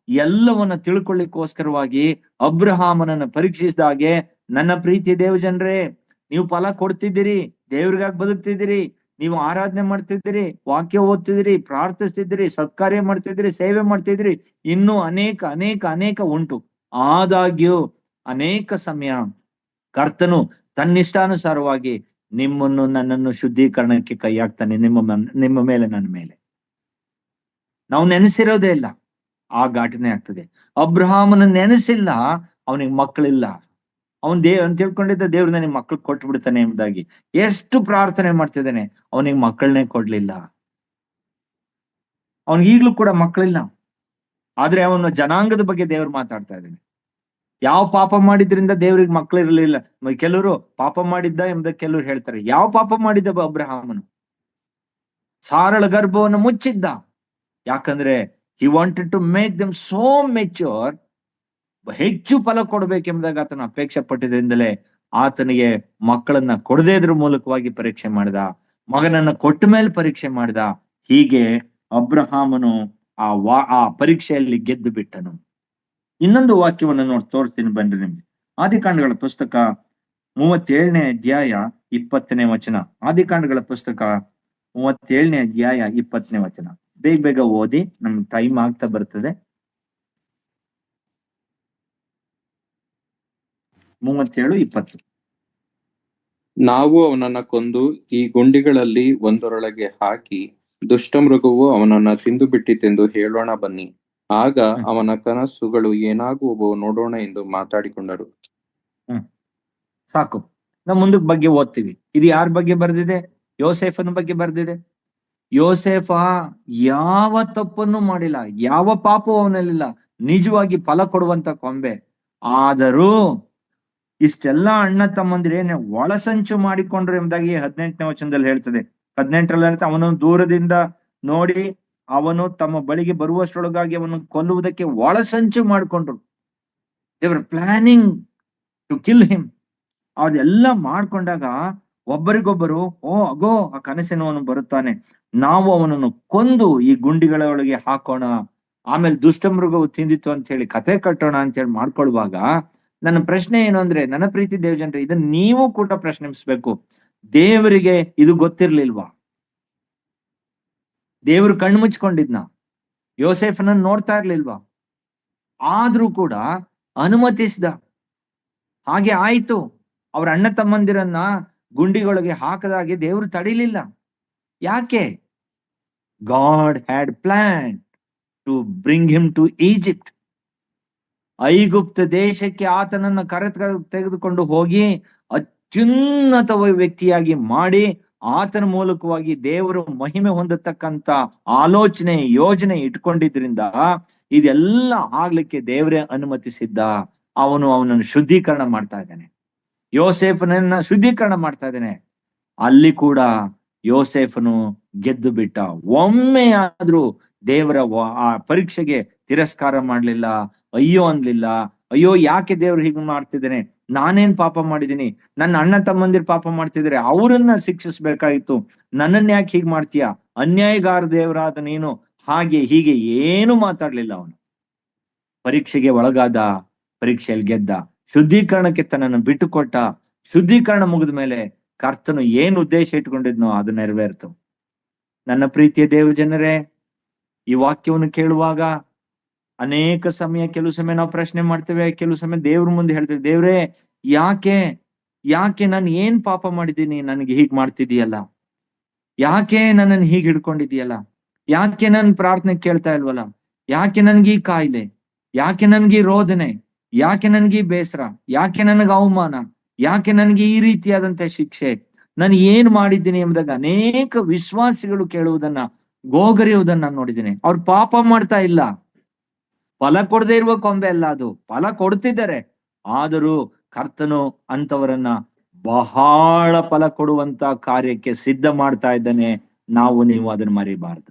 ಎಲ್ಲವನ್ನ ತಿಳ್ಕೊಳ್ಳಿಕ್ಕೋಸ್ಕರವಾಗಿ ಅಬ್ರಹಾಮನನ್ನ ಪರೀಕ್ಷಿಸಿದಾಗೆ, ನನ್ನ ಪ್ರೀತಿ ದೇವಜನರೇ, ನೀವು ಫಲ ಕೊಡ್ತಿದ್ದೀರಿ, ದೇವ್ರಿಗಾಗಿ ಬದುಕ್ತಿದ್ದೀರಿ, ನೀವು ಆರಾಧನೆ ಮಾಡ್ತಿದ್ದೀರಿ, ವಾಕ್ಯ ಓದ್ತಿದ್ದೀರಿ, ಪ್ರಾರ್ಥಿಸ್ತಿದ್ದೀರಿ, ಸತ್ಕಾರ್ಯ ಮಾಡ್ತಿದ್ದೀರಿ, ಸೇವೆ ಮಾಡ್ತಿದ್ದೀರಿ, ಇನ್ನೂ ಅನೇಕ ಅನೇಕ ಅನೇಕ ಉಂಟು. ಆದಾಗ್ಯೂ ಅನೇಕ ಸಮಯ ಕರ್ತನು ತನ್ನಿಷ್ಟಾನುಸಾರವಾಗಿ ನಿಮ್ಮನ್ನು ನನ್ನನ್ನು ಶುದ್ಧೀಕರಣಕ್ಕೆ ಕೈ ಹಾಕ್ತಾನೆ, ನಿಮ್ಮ ಮೇಲೆ, ನನ್ನ ಮೇಲೆ. ನಾವು ನೆನೆಸಿರೋದೇ ಇಲ್ಲ, ಆ ಘಟನೆ ಆಗ್ತದೆ. ಅಬ್ರಹಾಮನ ನೆನೆಸಿಲ್ಲ, ಅವನಿಗೆ ಮಕ್ಕಳಿಲ್ಲ. ಅವನ್ ಅಂತ ತಿಳ್ಕೊಂಡಿದ್ದ ದೇವ್ರು ನನಗೆ ಮಕ್ಕಳು ಕೊಟ್ಟು ಬಿಡ್ತಾನೆ ಎಂಬುದಾಗಿ ಎಷ್ಟು ಪ್ರಾರ್ಥನೆ ಮಾಡ್ತಿದ್ದಾನೆ, ಅವನಿಗೆ ಮಕ್ಕಳನ್ನೇ ಕೊಡ್ಲಿಲ್ಲ. ಅವನಿಗೆ ಈಗ್ಲೂ ಕೂಡ ಮಕ್ಕಳಿಲ್ಲ, ಆದ್ರೆ ಅವನ ಜನಾಂಗದ ಬಗ್ಗೆ ದೇವ್ರು ಮಾತಾಡ್ತಾ ಇದ್ದಾನೆ. ಯಾವ ಪಾಪ ಮಾಡಿದ್ರಿಂದ ದೇವ್ರಿಗೆ ಮಕ್ಕಳಿರ್ಲಿಲ್ಲ? ಕೆಲವರು ಪಾಪ ಮಾಡಿದ್ದ ಎಂಬುದಕ್ಕೆ ಕೆಲವರು ಹೇಳ್ತಾರೆ. ಯಾವ ಪಾಪ ಮಾಡಿದ್ದ ಅಬ್ರಹಾಮನು? ಸಾರಳ ಗರ್ಭವನ್ನು ಮುಚ್ಚಿದ್ದ. ಯಾಕಂದ್ರೆ he wanted to make them so mature, ಹೆಚ್ಚು ಫಲ ಕೊಡ್ಬೇಕೆಂಬುದಾಗಿ ಆತನ ಅಪೇಕ್ಷೆ ಪಟ್ಟಿದ್ರಿಂದಲೇ ಆತನಿಗೆ ಮಕ್ಕಳನ್ನ ಕೊಡದೇ ಇದ್ರ ಮೂಲಕವಾಗಿ ಪರೀಕ್ಷೆ ಮಾಡಿದ, ಮಗನನ್ನ ಕೊಟ್ಟ ಮೇಲೆ ಪರೀಕ್ಷೆ ಮಾಡಿದ. ಹೀಗೆ ಅಬ್ರಹಾಮನು ಆ ಪರೀಕ್ಷೆಯಲ್ಲಿ ಗೆದ್ದು ಬಿಟ್ಟನು. ಇನ್ನೊಂದು ವಾಕ್ಯವನ್ನು ತೋರ್ತೀನಿ ಬನ್ರಿ ನಿಮ್ಗೆ. ಆದಿಕಾಂಡಗಳ ಪುಸ್ತಕ 37ನೇ ಅಧ್ಯಾಯ 20ನೇ ವಚನ. ಆದಿಕಾಂಡಗಳ ಪುಸ್ತಕ 37ನೇ ಅಧ್ಯಾಯ 20ನೇ ವಚನ. ಬೇಗ ಬೇಗ ಓದಿ, ನಮ್ಗೆ ಟೈಮ್ ಆಗ್ತಾ ಬರ್ತದೆ. 37:20. ನಾವು ಅವನನ್ನ ಕೊಂದು ಈ ಗುಂಡಿಗಳಲ್ಲಿ ಒಂದರೊಳಗೆ ಹಾಕಿ ದುಷ್ಟಮೃಗವು ಅವನನ್ನ ತಿಂದು ಬಿಟ್ಟಿತೆಂದು ಹೇಳೋಣ ಬನ್ನಿ, ಆಗ ಅವನ ಕನಸುಗಳು ಏನಾಗುವವೋ ನೋಡೋಣ ಎಂದು ಮಾತಾಡಿಕೊಂಡರು. ಸಾಕು, ನಾವು ಮುಂದಕ್ಕೆ ಬಗ್ಗೆ ಓದ್ತೀವಿ. ಇದು ಯಾರ ಬಗ್ಗೆ ಬರ್ದಿದೆ? ಯೋಸೇಫನ ಬಗ್ಗೆ ಬರ್ದಿದೆ. ಯೋಸೇಫ ಯಾವ ತಪ್ಪನ್ನು ಮಾಡಿಲ್ಲ, ಯಾವ ಪಾಪವೂ ಅವನಲ್ಲಿಲ್ಲ, ನಿಜವಾಗಿ ಫಲ ಕೊಡುವಂತ ಕೊಂಬೆ. ಆದರೂ ಇಷ್ಟೆಲ್ಲ ಅಣ್ಣ ತಮ್ಮಂದಿರೇನೆ ಒಳಸಂಚು ಮಾಡಿಕೊಂಡ್ರು ಎಂಬುದಾಗಿ 18ನೇ ವಚನದಲ್ಲಿ ಹೇಳ್ತದೆ. 18ರಲ್ಲಿ ಹೇಳ್ತಾ, ಅವನು ದೂರದಿಂದ ನೋಡಿ ಅವನು ತಮ್ಮ ಬಳಿಗೆ ಬರುವಷ್ಟರೊಳಗಾಗಿ ಅವನು ಕೊಲ್ಲುವುದಕ್ಕೆ ಒಳಸಂಚು ಮಾಡಿಕೊಂಡ್ರು. They were planning to kill him. ಅದೆಲ್ಲ ಮಾಡ್ಕೊಂಡಾಗ ಒಬ್ಬರಿಗೊಬ್ಬರು, ಅಗೋ ಆ ಕನಸಿನವನು ಬರುತ್ತಾನೆ, ನಾವು ಅವನನ್ನು ಕೊಂದು ಈ ಗುಂಡಿಗಳ ಒಳಗೆ ಹಾಕೋಣ, ಆಮೇಲೆ ದುಷ್ಟಮೃಗವು ತಿಂದಿತ್ತು ಅಂತ ಹೇಳಿ ಕತೆ ಕಟ್ಟೋಣ ಅಂತ ಹೇಳಿ ಮಾಡ್ಕೊಳ್ವಾಗ, ನನ್ನ ಪ್ರಶ್ನೆ ಏನು ಅಂದ್ರೆ, ನನ್ನ ಪ್ರೀತಿ ದೇವಜನರೇ, ಇದನ್ನ ನೀವು ಕೂಡ ಪ್ರಶ್ನಿಸ್ಬೇಕು. ದೇವರಿಗೆ ಇದು ಗೊತ್ತಿರ್ಲಿಲ್ವಾ? ದೇವರು ಕಣ್ಣು ಮುಚ್ಕೊಂಡಿದ್ನ? ಯೋಸೇಫನನ್ನ ನೋಡ್ತಾ ಇರ್ಲಿಲ್ವಾ? ಆದ್ರೂ ಕೂಡ ಅನುಮತಿಸಿದ. ಹಾಗೆ ಆಯ್ತು. ಅವ್ರ ಅಣ್ಣ ತಮ್ಮಂದಿರನ್ನ ಗುಂಡಿಗಳಿಗೆ ಹಾಕದಾಗೆ ದೇವರು ತಡಿಲಿಲ್ಲ. ಯಾಕೆ? God had plan to bring him to Egypt. ಐಗುಪ್ತ ದೇಶಕ್ಕೆ ಆತನನ್ನ ತೆಗೆದುಕೊಂಡು ಹೋಗಿ ಅತ್ಯುನ್ನತ ವ್ಯಕ್ತಿಯಾಗಿ ಮಾಡಿ ಆತನ ಮೂಲಕವಾಗಿ ದೇವರು ಮಹಿಮೆ ಹೊಂದತಕ್ಕಂತ ಆಲೋಚನೆ, ಯೋಜನೆ ಇಟ್ಕೊಂಡಿದ್ರಿಂದ ಇದೆಲ್ಲ ಆಗ್ಲಿಕ್ಕೆ ದೇವರೇ ಅನುಮತಿಸಿದ್ದ. ಅವನನ್ನು ಶುದ್ಧೀಕರಣ ಮಾಡ್ತಾ ಇದ್ದಾನೆ, ಯೋಸೇಫನನ್ನ ಶುದ್ಧೀಕರಣ ಮಾಡ್ತಾ ಇದ್ದಾನೆ. ಅಲ್ಲಿ ಕೂಡ ಯೋಸೇಫನು ಗೆದ್ದು ಬಿಟ್ಟ. ಒಮ್ಮೆ ಆದ್ರೂ ದೇವರ ಆ ಪರೀಕ್ಷೆಗೆ ತಿರಸ್ಕಾರ ಮಾಡ್ಲಿಲ್ಲ, ಅಯ್ಯೋ ಅನ್ಲಿಲ್ಲ. ಅಯ್ಯೋ ಯಾಕೆ ದೇವ್ರು ಹೀಗೆ ಮಾಡ್ತಿದ್ದೇನೆ, ನಾನೇನ್ ಪಾಪ ಮಾಡಿದೀನಿ, ನನ್ನ ಅಣ್ಣ ತಮ್ಮಂದಿರ್ ಪಾಪ ಮಾಡ್ತಿದ್ರೆ ಅವರನ್ನ ಶಿಕ್ಷಿಸ್ಬೇಕಾಗಿತ್ತು, ನನ್ನನ್ನ ಯಾಕೆ ಹೀಗ್ ಮಾಡ್ತೀಯ, ಅನ್ಯಾಯಗಾರ ದೇವರಾದ ನೀನು, ಹಾಗೆ ಹೀಗೆ ಏನು ಮಾತಾಡ್ಲಿಲ್ಲ. ಅವನು ಪರೀಕ್ಷೆಗೆ ಒಳಗಾದ, ಪರೀಕ್ಷೆಯಲ್ಲಿ ಗೆದ್ದ, ಶುದ್ಧೀಕರಣಕ್ಕೆ ತನ್ನನ್ನು ಬಿಟ್ಟು ಕೊಟ್ಟ. ಶುದ್ಧೀಕರಣ ಮುಗಿದ ಮೇಲೆ ಕರ್ತನು ಏನ್ ಉದ್ದೇಶ ಇಟ್ಕೊಂಡಿದ್ನೋ ಅದು ನೆರವೇರ್ತು. ನನ್ನ ಪ್ರೀತಿಯ ದೇವ್ರ ಜನರೇ, ಈ ವಾಕ್ಯವನ್ನು ಕೇಳುವಾಗ ಅನೇಕ ಸಮಯ, ಕೆಲವು ಸಮಯ ನಾವು ಪ್ರಶ್ನೆ ಮಾಡ್ತೇವೆ, ಕೆಲವು ಸಮಯ ದೇವ್ರ ಮುಂದೆ ಹೇಳ್ತೇವೆ, ದೇವ್ರೇ ಯಾಕೆ ನಾನು ಏನ್ ಪಾಪ ಮಾಡಿದ್ದೀನಿ, ನನಗೆ ಹೀಗ್ ಮಾಡ್ತಿದೀಯಲ್ಲ, ಯಾಕೆ ನನ್ನನ್ನು ಹೀಗೆ ಹಿಡ್ಕೊಂಡಿದೀಯಲ್ಲ, ಯಾಕೆ ನನ್ ಪ್ರಾರ್ಥನೆ ಕೇಳ್ತಾ ಇಲ್ವಲ್ಲ, ಯಾಕೆ ನನ್ಗೀ ಕಾಯಿಲೆ, ಯಾಕೆ ನನ್ಗೀ ರೋದನೆ, ಯಾಕೆ ನನ್ಗೀ ಬೇಸರ, ಯಾಕೆ ನನಗೆ ಅವಮಾನ, ಯಾಕೆ ನನ್ಗೆ ಈ ರೀತಿಯಾದಂತ ಶಿಕ್ಷೆ, ನಾನು ಏನ್ ಮಾಡಿದ್ದೀನಿ ಎಂಬುದಾಗ ಅನೇಕ ವಿಶ್ವಾಸಿಗಳು ಕೇಳುವುದನ್ನ, ಗೋಗರಿಯುವುದನ್ನ ನಾನು ನೋಡಿದ್ದೀನಿ. ಅವ್ರು ಪಾಪ ಮಾಡ್ತಾ ಇಲ್ಲ, ಫಲ ಕೊಡದೇ ಇರುವ ಕೊಂಬೆ ಅಲ್ಲ ಅದು, ಫಲ ಕೊಡ್ತಿದ್ದಾರೆ. ಆದರೂ ಕರ್ತನು ಅಂತವರನ್ನ ಬಹಳ ಫಲ ಕೊಡುವಂತ ಕಾರ್ಯಕ್ಕೆ ಸಿದ್ಧ ಮಾಡ್ತಾ ಇದ್ದಾನೆ. ನೀವು ಅದನ್ನ ಮರಿಬಾರ್ದು.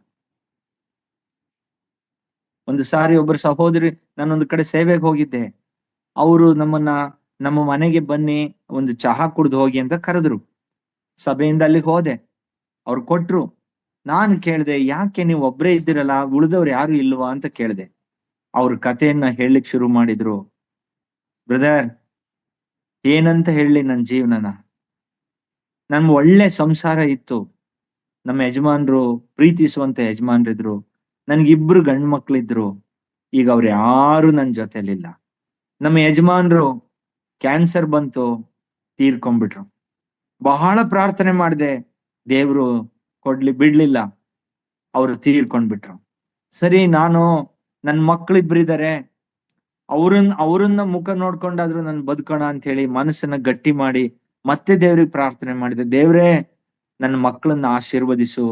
ಒಂದು ಸಾರಿ ಒಬ್ಬರು ಸಹೋದರಿ, ನಾನೊಂದು ಕಡೆ ಸೇವೆಗೆ ಹೋಗಿದ್ದೆ, ಅವರು ನಮ್ಮ ಮನೆಗೆ ಬನ್ನಿ ಒಂದು ಚಹಾ ಕುಡ್ದು ಹೋಗಿ ಅಂತ ಕರೆದ್ರು. ಸಭೆಯಿಂದ ಅಲ್ಲಿಗೆ ಹೋದೆ, ಅವ್ರು ಕೊಟ್ರು. ನಾನು ಕೇಳ್ದೆ, ಯಾಕೆ ನೀವು ಒಬ್ರೇ ಇದ್ದೀರಲ್ಲ, ಉಳಿದವ್ರು ಯಾರು ಇಲ್ವಾ ಅಂತ ಕೇಳ್ದೆ. ಅವ್ರ ಕಥೆಯನ್ನ ಹೇಳಲಿಕ್ಕೆ ಶುರು ಮಾಡಿದ್ರು. ಬ್ರದರ್, ಏನಂತ ಹೇಳಿ ನನ್ನ ಜೀವನನ, ನನ್ ಒಳ್ಳೆ ಸಂಸಾರ ಇತ್ತು, ನಮ್ಮ ಯಜಮಾನ್ರು ಪ್ರೀತಿಸುವಂತ ಯಜಮಾನ್ರಿದ್ರು, ನನ್ಗಿಬ್ರು ಗಂಡು ಮಕ್ಳಿದ್ರು, ಈಗ ಅವ್ರು ಯಾರು ನನ್ನ ಜೊತೆಲಿಲ್ಲ. ನಮ್ಮ ಯಜಮಾನ್ರು ಕ್ಯಾನ್ಸರ್ ಬಂತು, ತೀರ್ಕೊಂಡ್ಬಿಟ್ರು. ಬಹಳ ಪ್ರಾರ್ಥನೆ ಮಾಡಿದೆ, ದೇವ್ರು ಬಿಡ್ಲಿಲ್ಲ, ಅವ್ರು ತೀರ್ಕೊಂಡ್ಬಿಟ್ರು. ಸರಿ, ನನ್ನ ಮಕ್ಳಿಬ್ರಿದ್ದಾರೆ, ಅವ್ರನ್ನ ಮುಖ ನೋಡ್ಕೊಂಡಾದ್ರು ನನ್ ಬದುಕೋಣ ಅಂತ ಹೇಳಿ ಮನಸ್ಸನ್ನ ಗಟ್ಟಿ ಮಾಡಿ ಮತ್ತೆ ದೇವ್ರಿಗೆ ಪ್ರಾರ್ಥನೆ ಮಾಡಿದೆ. ದೇವ್ರೇ, ನನ್ನ ಮಕ್ಕಳನ್ನ ಆಶೀರ್ವದಿಸು,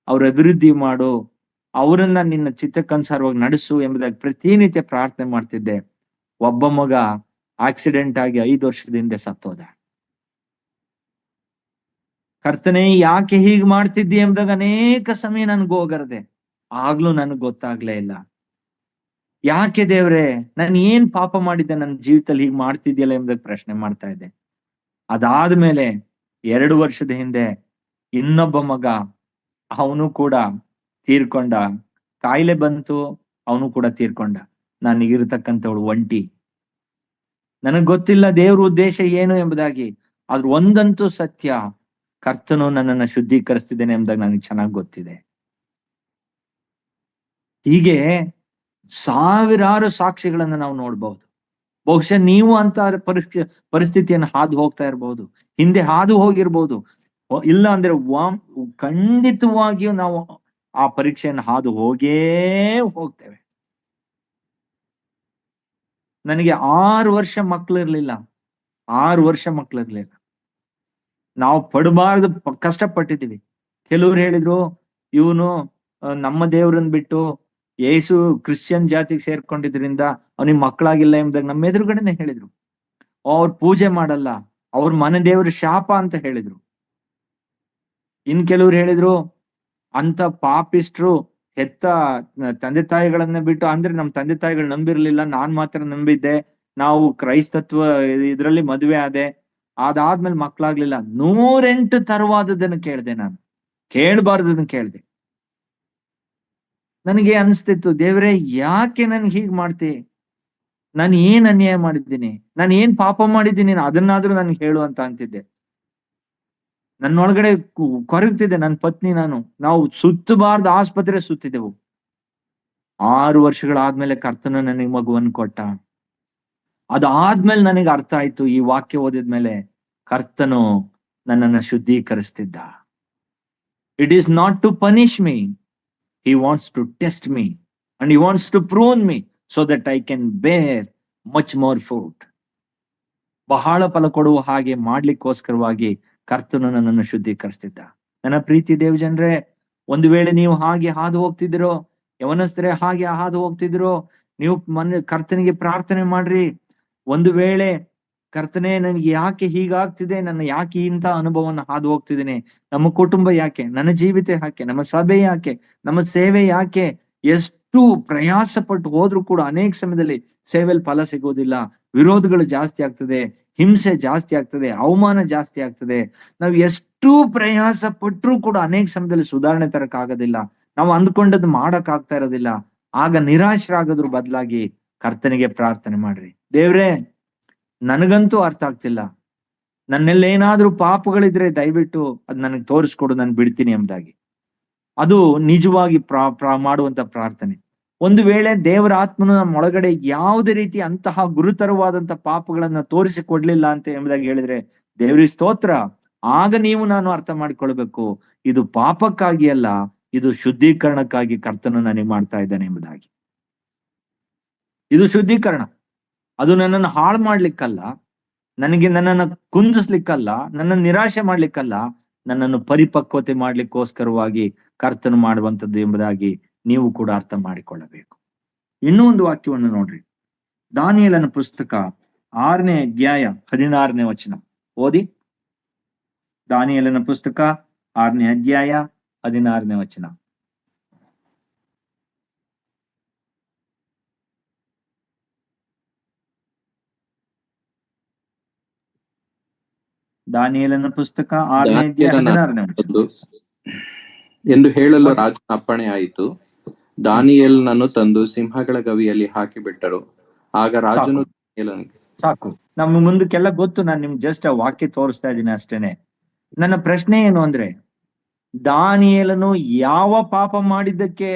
ಅವ್ರ ಅಭಿವೃದ್ಧಿ ಮಾಡು, ಅವರನ್ನ ನಿನ್ನ ಚಿತ್ತಕ್ಕನುಸಾರವಾಗಿ ನಡೆಸು ಎಂಬುದಾಗಿ ಪ್ರತಿನಿತ್ಯ ಪ್ರಾರ್ಥನೆ ಮಾಡ್ತಿದ್ದೆ. ಒಬ್ಬ ಮಗ ಆಕ್ಸಿಡೆಂಟ್ ಆಗಿ 5 ವರ್ಷದ ಹಿಂದೆ ಸತ್ತೋದ. ಕರ್ತನೆ ಯಾಕೆ ಹೀಗ್ ಮಾಡ್ತಿದ್ದಿ ಎಂಬುದಾಗ ಅನೇಕ ಸಮಯ ನನ್ಗೆ ಹೋಗರದೆ, ಆಗ್ಲೂ ನನಗ್ ಗೊತ್ತಾಗ್ಲೇ ಇಲ್ಲ. ಯಾಕೆ ದೇವ್ರೆ, ನಾನು ಏನ್ ಪಾಪ ಮಾಡಿದ್ದೆ ನನ್ನ ಜೀವಿತದಲ್ಲಿ ಹೀಗ್ ಮಾಡ್ತಿದ್ಯಲ್ಲ ಎಂಬುದಾಗಿ ಪ್ರಶ್ನೆ ಮಾಡ್ತಾ ಇದ್ದೆ. ಅದಾದ್ಮೇಲೆ 2 ವರ್ಷದ ಹಿಂದೆ ಇನ್ನೊಬ್ಬ ಮಗ, ಅವನು ಕೂಡ ತೀರ್ಕೊಂಡ. ಕಾಯಿಲೆ ಬಂತು, ಅವನು ಕೂಡ ತೀರ್ಕೊಂಡ. ನನಗಿರ್ತಕ್ಕಂಥವಳು ಒಂಟಿ. ನನಗ್ ಗೊತ್ತಿಲ್ಲ ದೇವ್ರ ಉದ್ದೇಶ ಏನು ಎಂಬುದಾಗಿ. ಆದ್ರೆ ಒಂದಂತೂ ಸತ್ಯ, ಕರ್ತನು ನನ್ನನ್ನ ಶುದ್ಧೀಕರಿಸ್ತಿದ್ದೇನೆ ಎಂಬುದಾಗಿ ನನಗೆ ಚೆನ್ನಾಗಿ ಗೊತ್ತಿದೆ. ಹೀಗೆ ಸಾವಿರಾರು ಸಾಕ್ಷಿಗಳನ್ನ ನಾವು ನೋಡ್ಬಹುದು. ಬಹುಶಃ ನೀವು ಅಂತ ಪರಿಸ್ಥಿತಿಯನ್ನು ಹಾದು ಹೋಗ್ತಾ ಇರಬಹುದು, ಹಿಂದೆ ಹಾದು ಹೋಗಿರ್ಬೋದು. ಇಲ್ಲ ಅಂದ್ರೆ ಖಂಡಿತವಾಗಿಯೂ ನಾವು ಆ ಪರೀಕ್ಷೆಯನ್ನು ಹಾದು ಹೋಗ್ತೇವೆ. ನನಗೆ 6 ವರ್ಷ ಮಕ್ಳಿರ್ಲಿಲ್ಲ. 6 ವರ್ಷ ಮಕ್ಳಿರ್ಲಿಲ್ಲ. ನಾವು ಪಡಬಾರ್ದು ಕಷ್ಟಪಟ್ಟಿದ್ದೀವಿ. ಕೆಲವ್ರು ಹೇಳಿದ್ರು, ಇವನು ನಮ್ಮ ದೇವ್ರನ್ನ ಬಿಟ್ಟು ಯೇಸು ಕ್ರಿಶ್ಚಿಯನ್ ಜಾತಿಗೆ ಸೇರ್ಕೊಂಡಿದ್ರಿಂದ ಅವನಿಗೆ ಮಕ್ಕಳಾಗಿಲ್ಲ ಎಂಬುದಾಗಿ ನಮ್ಮ ಎದುರುಗಡೆನೆ ಹೇಳಿದ್ರು. ಅವ್ರು ಪೂಜೆ ಮಾಡಲ್ಲ, ಅವ್ರ ಮನೆ ದೇವ್ರ ಶಾಪ ಅಂತ ಹೇಳಿದ್ರು. ಇನ್ ಕೆಲವ್ರು ಹೇಳಿದ್ರು, ಅಂತ ಪಾಪಿಸ್ಟ್ರು ಹೆತ್ತ ತಂದೆ ತಾಯಿಗಳನ್ನ ಬಿಟ್ಟು, ಅಂದ್ರೆ ನಮ್ ತಂದೆ ತಾಯಿಗಳು ನಂಬಿರ್ಲಿಲ್ಲ, ನಾನ್ ಮಾತ್ರ ನಂಬಿದ್ದೆ, ನಾವು ಕ್ರೈಸ್ತತ್ವ ಇದ್ರಲ್ಲಿ ಮದುವೆ ಆದೆ, ಅದಾದ್ಮೇಲೆ ಮಕ್ಳಾಗ್ಲಿಲ್ಲ. 108 ತರವಾದದನ್ನು ಕೇಳ್ದೆ. ನಾನು ಕೇಳಬಾರ್ದನ್ನ ಕೇಳ್ದೆ. ನನಗೆ ಅನಿಸ್ತಿತ್ತು, ದೇವ್ರೆ ಯಾಕೆ ನನ್ಗೆ ಹೀಗ್ ಮಾಡ್ತಿ? ನಾನು ಏನ್ ಅನ್ಯಾಯ ಮಾಡಿದ್ದೀನಿ? ನಾನು ಏನ್ ಪಾಪ ಮಾಡಿದ್ದೀನಿ? ಅದನ್ನಾದ್ರೂ ನನ್ಗೆ ಹೇಳು ಅಂತ ಅಂತಿದ್ದೆ. ನನ್ನೊಳಗಡೆ ಕೊರಗ್ತಿದ್ದೆ. ನನ್ನ ಪತ್ನಿ ನಾವು ಸುತ್ತಬಾರ್ದು ಆಸ್ಪತ್ರೆ ಸುತ್ತಿದೆವು. 6 ವರ್ಷಗಳಾದ್ಮೇಲೆ ಕರ್ತನ ನನಗೆ ಮಗುವನ್ನು ಕೊಟ್ಟ. ಅದಾದ್ಮೇಲೆ ನನಗೆ ಅರ್ಥ ಆಯ್ತು, ಈ ವಾಕ್ಯ ಓದಿದ್ಮೇಲೆ, ಕರ್ತನು ನನ್ನನ್ನು ಶುದ್ಧೀಕರಿಸ್ತಿದ್ದ. It is not to punish me, he wants to test me and he wants to prune me so that I can bear much more fruit. ಬಹಳ ಫಲ ಕೊಡುವ ಹಾಗೆ ಮಾಡ್ಲಿಕ್ಕೋಸ್ಕರವಾಗಿ ಕರ್ತನು ನನ್ನನ್ನು ಶುದ್ಧೀಕರಿಸ್ತಿದ್ದ. ನನ್ನ ಪ್ರೀತಿ ದೇವಜನರೇ, ಒಂದು ವೇಳೆ ನೀವು ಹಾಗೆ ಹಾದು ಹೋಗ್ತಿದ್ದೀರೋ, ಯವನಸ್ಥರೇ ಹಾಗೆ ಹಾದು ಹೋಗ್ತಿದ್ದೀರೋ, ನೀವು ಕರ್ತನಿಗೆ ಪ್ರಾರ್ಥನೆ ಮಾಡ್ರಿ. ಒಂದು ವೇಳೆ ಕರ್ತನೆ, ನನಗೆ ಯಾಕೆ ಹೀಗಾಗ್ತಿದೆ, ನನ್ನ ಯಾಕೆ ಇಂಥ ಅನುಭವವನ್ನು ಹಾದು ಹೋಗ್ತಿದ್ದೇನೆ, ನಮ್ಮ ಕುಟುಂಬ ಯಾಕೆ, ನನ್ನ ಜೀವಿತ ಯಾಕೆ, ನಮ್ಮ ಸಭೆ ಯಾಕೆ, ನಮ್ಮ ಸೇವೆ ಯಾಕೆ, ಎಷ್ಟು ಪ್ರಯಾಸ ಪಟ್ಟು ಹೋದ್ರೂ ಕೂಡ ಅನೇಕ ಸಮಯದಲ್ಲಿ ಸೇವೆಯಲ್ಲಿ ಫಲ ಸಿಗೋದಿಲ್ಲ, ವಿರೋಧಗಳು ಜಾಸ್ತಿ ಆಗ್ತದೆ, ಹಿಂಸೆ ಜಾಸ್ತಿ ಆಗ್ತದೆ, ಅವಮಾನ ಜಾಸ್ತಿ ಆಗ್ತದೆ. ನಾವು ಎಷ್ಟು ಪ್ರಯಾಸ ಪಟ್ಟರೂ ಕೂಡ ಅನೇಕ ಸಮಯದಲ್ಲಿ ಸುಧಾರಣೆ ತರಕ್ ಆಗೋದಿಲ್ಲ, ನಾವು ಅಂದ್ಕೊಂಡದ್ದು ಮಾಡಕ್ ಆಗ್ತಾ ಇರೋದಿಲ್ಲ. ಆಗ ನಿರಾಶರಾಗೋದ್ರ ಬದಲಾಗಿ ಕರ್ತನಿಗೆ ಪ್ರಾರ್ಥನೆ ಮಾಡ್ರಿ. ದೇವ್ರೇ, ನನಗಂತೂ ಅರ್ಥ ಆಗ್ತಿಲ್ಲ, ನನ್ನೆಲ್ಲೇನಾದ್ರೂ ಪಾಪಗಳಿದ್ರೆ ದಯವಿಟ್ಟು ಅದ್ ನನಗೆ ತೋರಿಸ್ಕೊಡು, ನಾನು ಬಿಡ್ತೀನಿ ಎಂಬುದಾಗಿ. ಅದು ನಿಜವಾಗಿ ಮಾಡುವಂತ ಪ್ರಾರ್ಥನೆ. ಒಂದು ವೇಳೆ ದೇವರ ಆತ್ಮನು ನಮ್ಮ ಒಳಗಡೆ ಯಾವುದೇ ರೀತಿ ಅಂತಹ ಗುರುತರವಾದಂತ ಪಾಪಗಳನ್ನ ತೋರಿಸಿಕೊಡ್ಲಿಲ್ಲ ಅಂತ ಎಂಬುದಾಗಿ ಹೇಳಿದ್ರೆ, ದೇವರಿಗೆ ಸ್ತೋತ್ರ. ಆಗ ನಾನು ಅರ್ಥ ಮಾಡಿಕೊಳ್ಬೇಕು, ಇದು ಪಾಪಕ್ಕಾಗಿ ಅಲ್ಲ, ಇದು ಶುದ್ಧೀಕರಣಕ್ಕಾಗಿ ಕರ್ತನು ನನಗೆ ಮಾಡ್ತಾ ಇದ್ದಾನೆ ಎಂಬುದಾಗಿ. ಇದು ಶುದ್ಧೀಕರಣ. ಅದು ನನ್ನನ್ನು ಹಾಳು ಮಾಡ್ಲಿಕ್ಕಲ್ಲ, ನನ್ನನ್ನು ಕುಂದಿಸ್ಲಿಕ್ಕಲ್ಲ, ನನ್ನನ್ನು ನಿರಾಶೆ ಮಾಡ್ಲಿಕ್ಕಲ್ಲ, ನನ್ನನ್ನು ಪರಿಪಕ್ವತೆ ಮಾಡ್ಲಿಕ್ಕೋಸ್ಕರವಾಗಿ ಕರ್ತನು ಮಾಡುವಂಥದ್ದು ಎಂಬುದಾಗಿ ನೀವು ಕೂಡ ಅರ್ಥ ಮಾಡಿಕೊಳ್ಳಬೇಕು. ಇನ್ನೂ ಒಂದು ವಾಕ್ಯವನ್ನು ನೋಡ್ರಿ, ದಾನಿಯೇಲನ ಪುಸ್ತಕ 6ನೇ ಅಧ್ಯಾಯ 16ನೇ ವಚನ ಓದಿ. ದಾನಿಯೇಲನ ಪುಸ್ತಕ 6ನೇ ಅಧ್ಯಾಯ 16ನೇ ವಚನ. ದಾನಿಯೇಲನ ಪುಸ್ತಕ 6ನೇ ಅಧ್ಯಾಯ 16ನೇ ವಚನ. ಎಂದು ಹೇಳಲು ರಾಜನ ಅಪ್ಪಣೆ ಆಯಿತು. ದಾನಿಯೇಲನನ್ನು ತಂದು ಸಿಂಹಗಳ ಗವಿಯಲ್ಲಿ ಹಾಕಿಬಿಟ್ಟರು. ಆಗ ರಾಜನು ಸಾಕು, ನಮ್ಮ ಮುಂದಕ್ಕೆಲ್ಲ ಗೊತ್ತು. ನಾನು ನಿಮ್ಗೆ ಜಸ್ಟ್ ಆ ವಾಕ್ಯ ತೋರಿಸ್ತಾ ಇದ್ದೀನಿ ಅಷ್ಟೇನೆ. ನನ್ನ ಪ್ರಶ್ನೆ ಏನು ಅಂದ್ರೆ, ದಾನಿಯೇಲನು ಯಾವ ಪಾಪ ಮಾಡಿದ್ದಕ್ಕೆ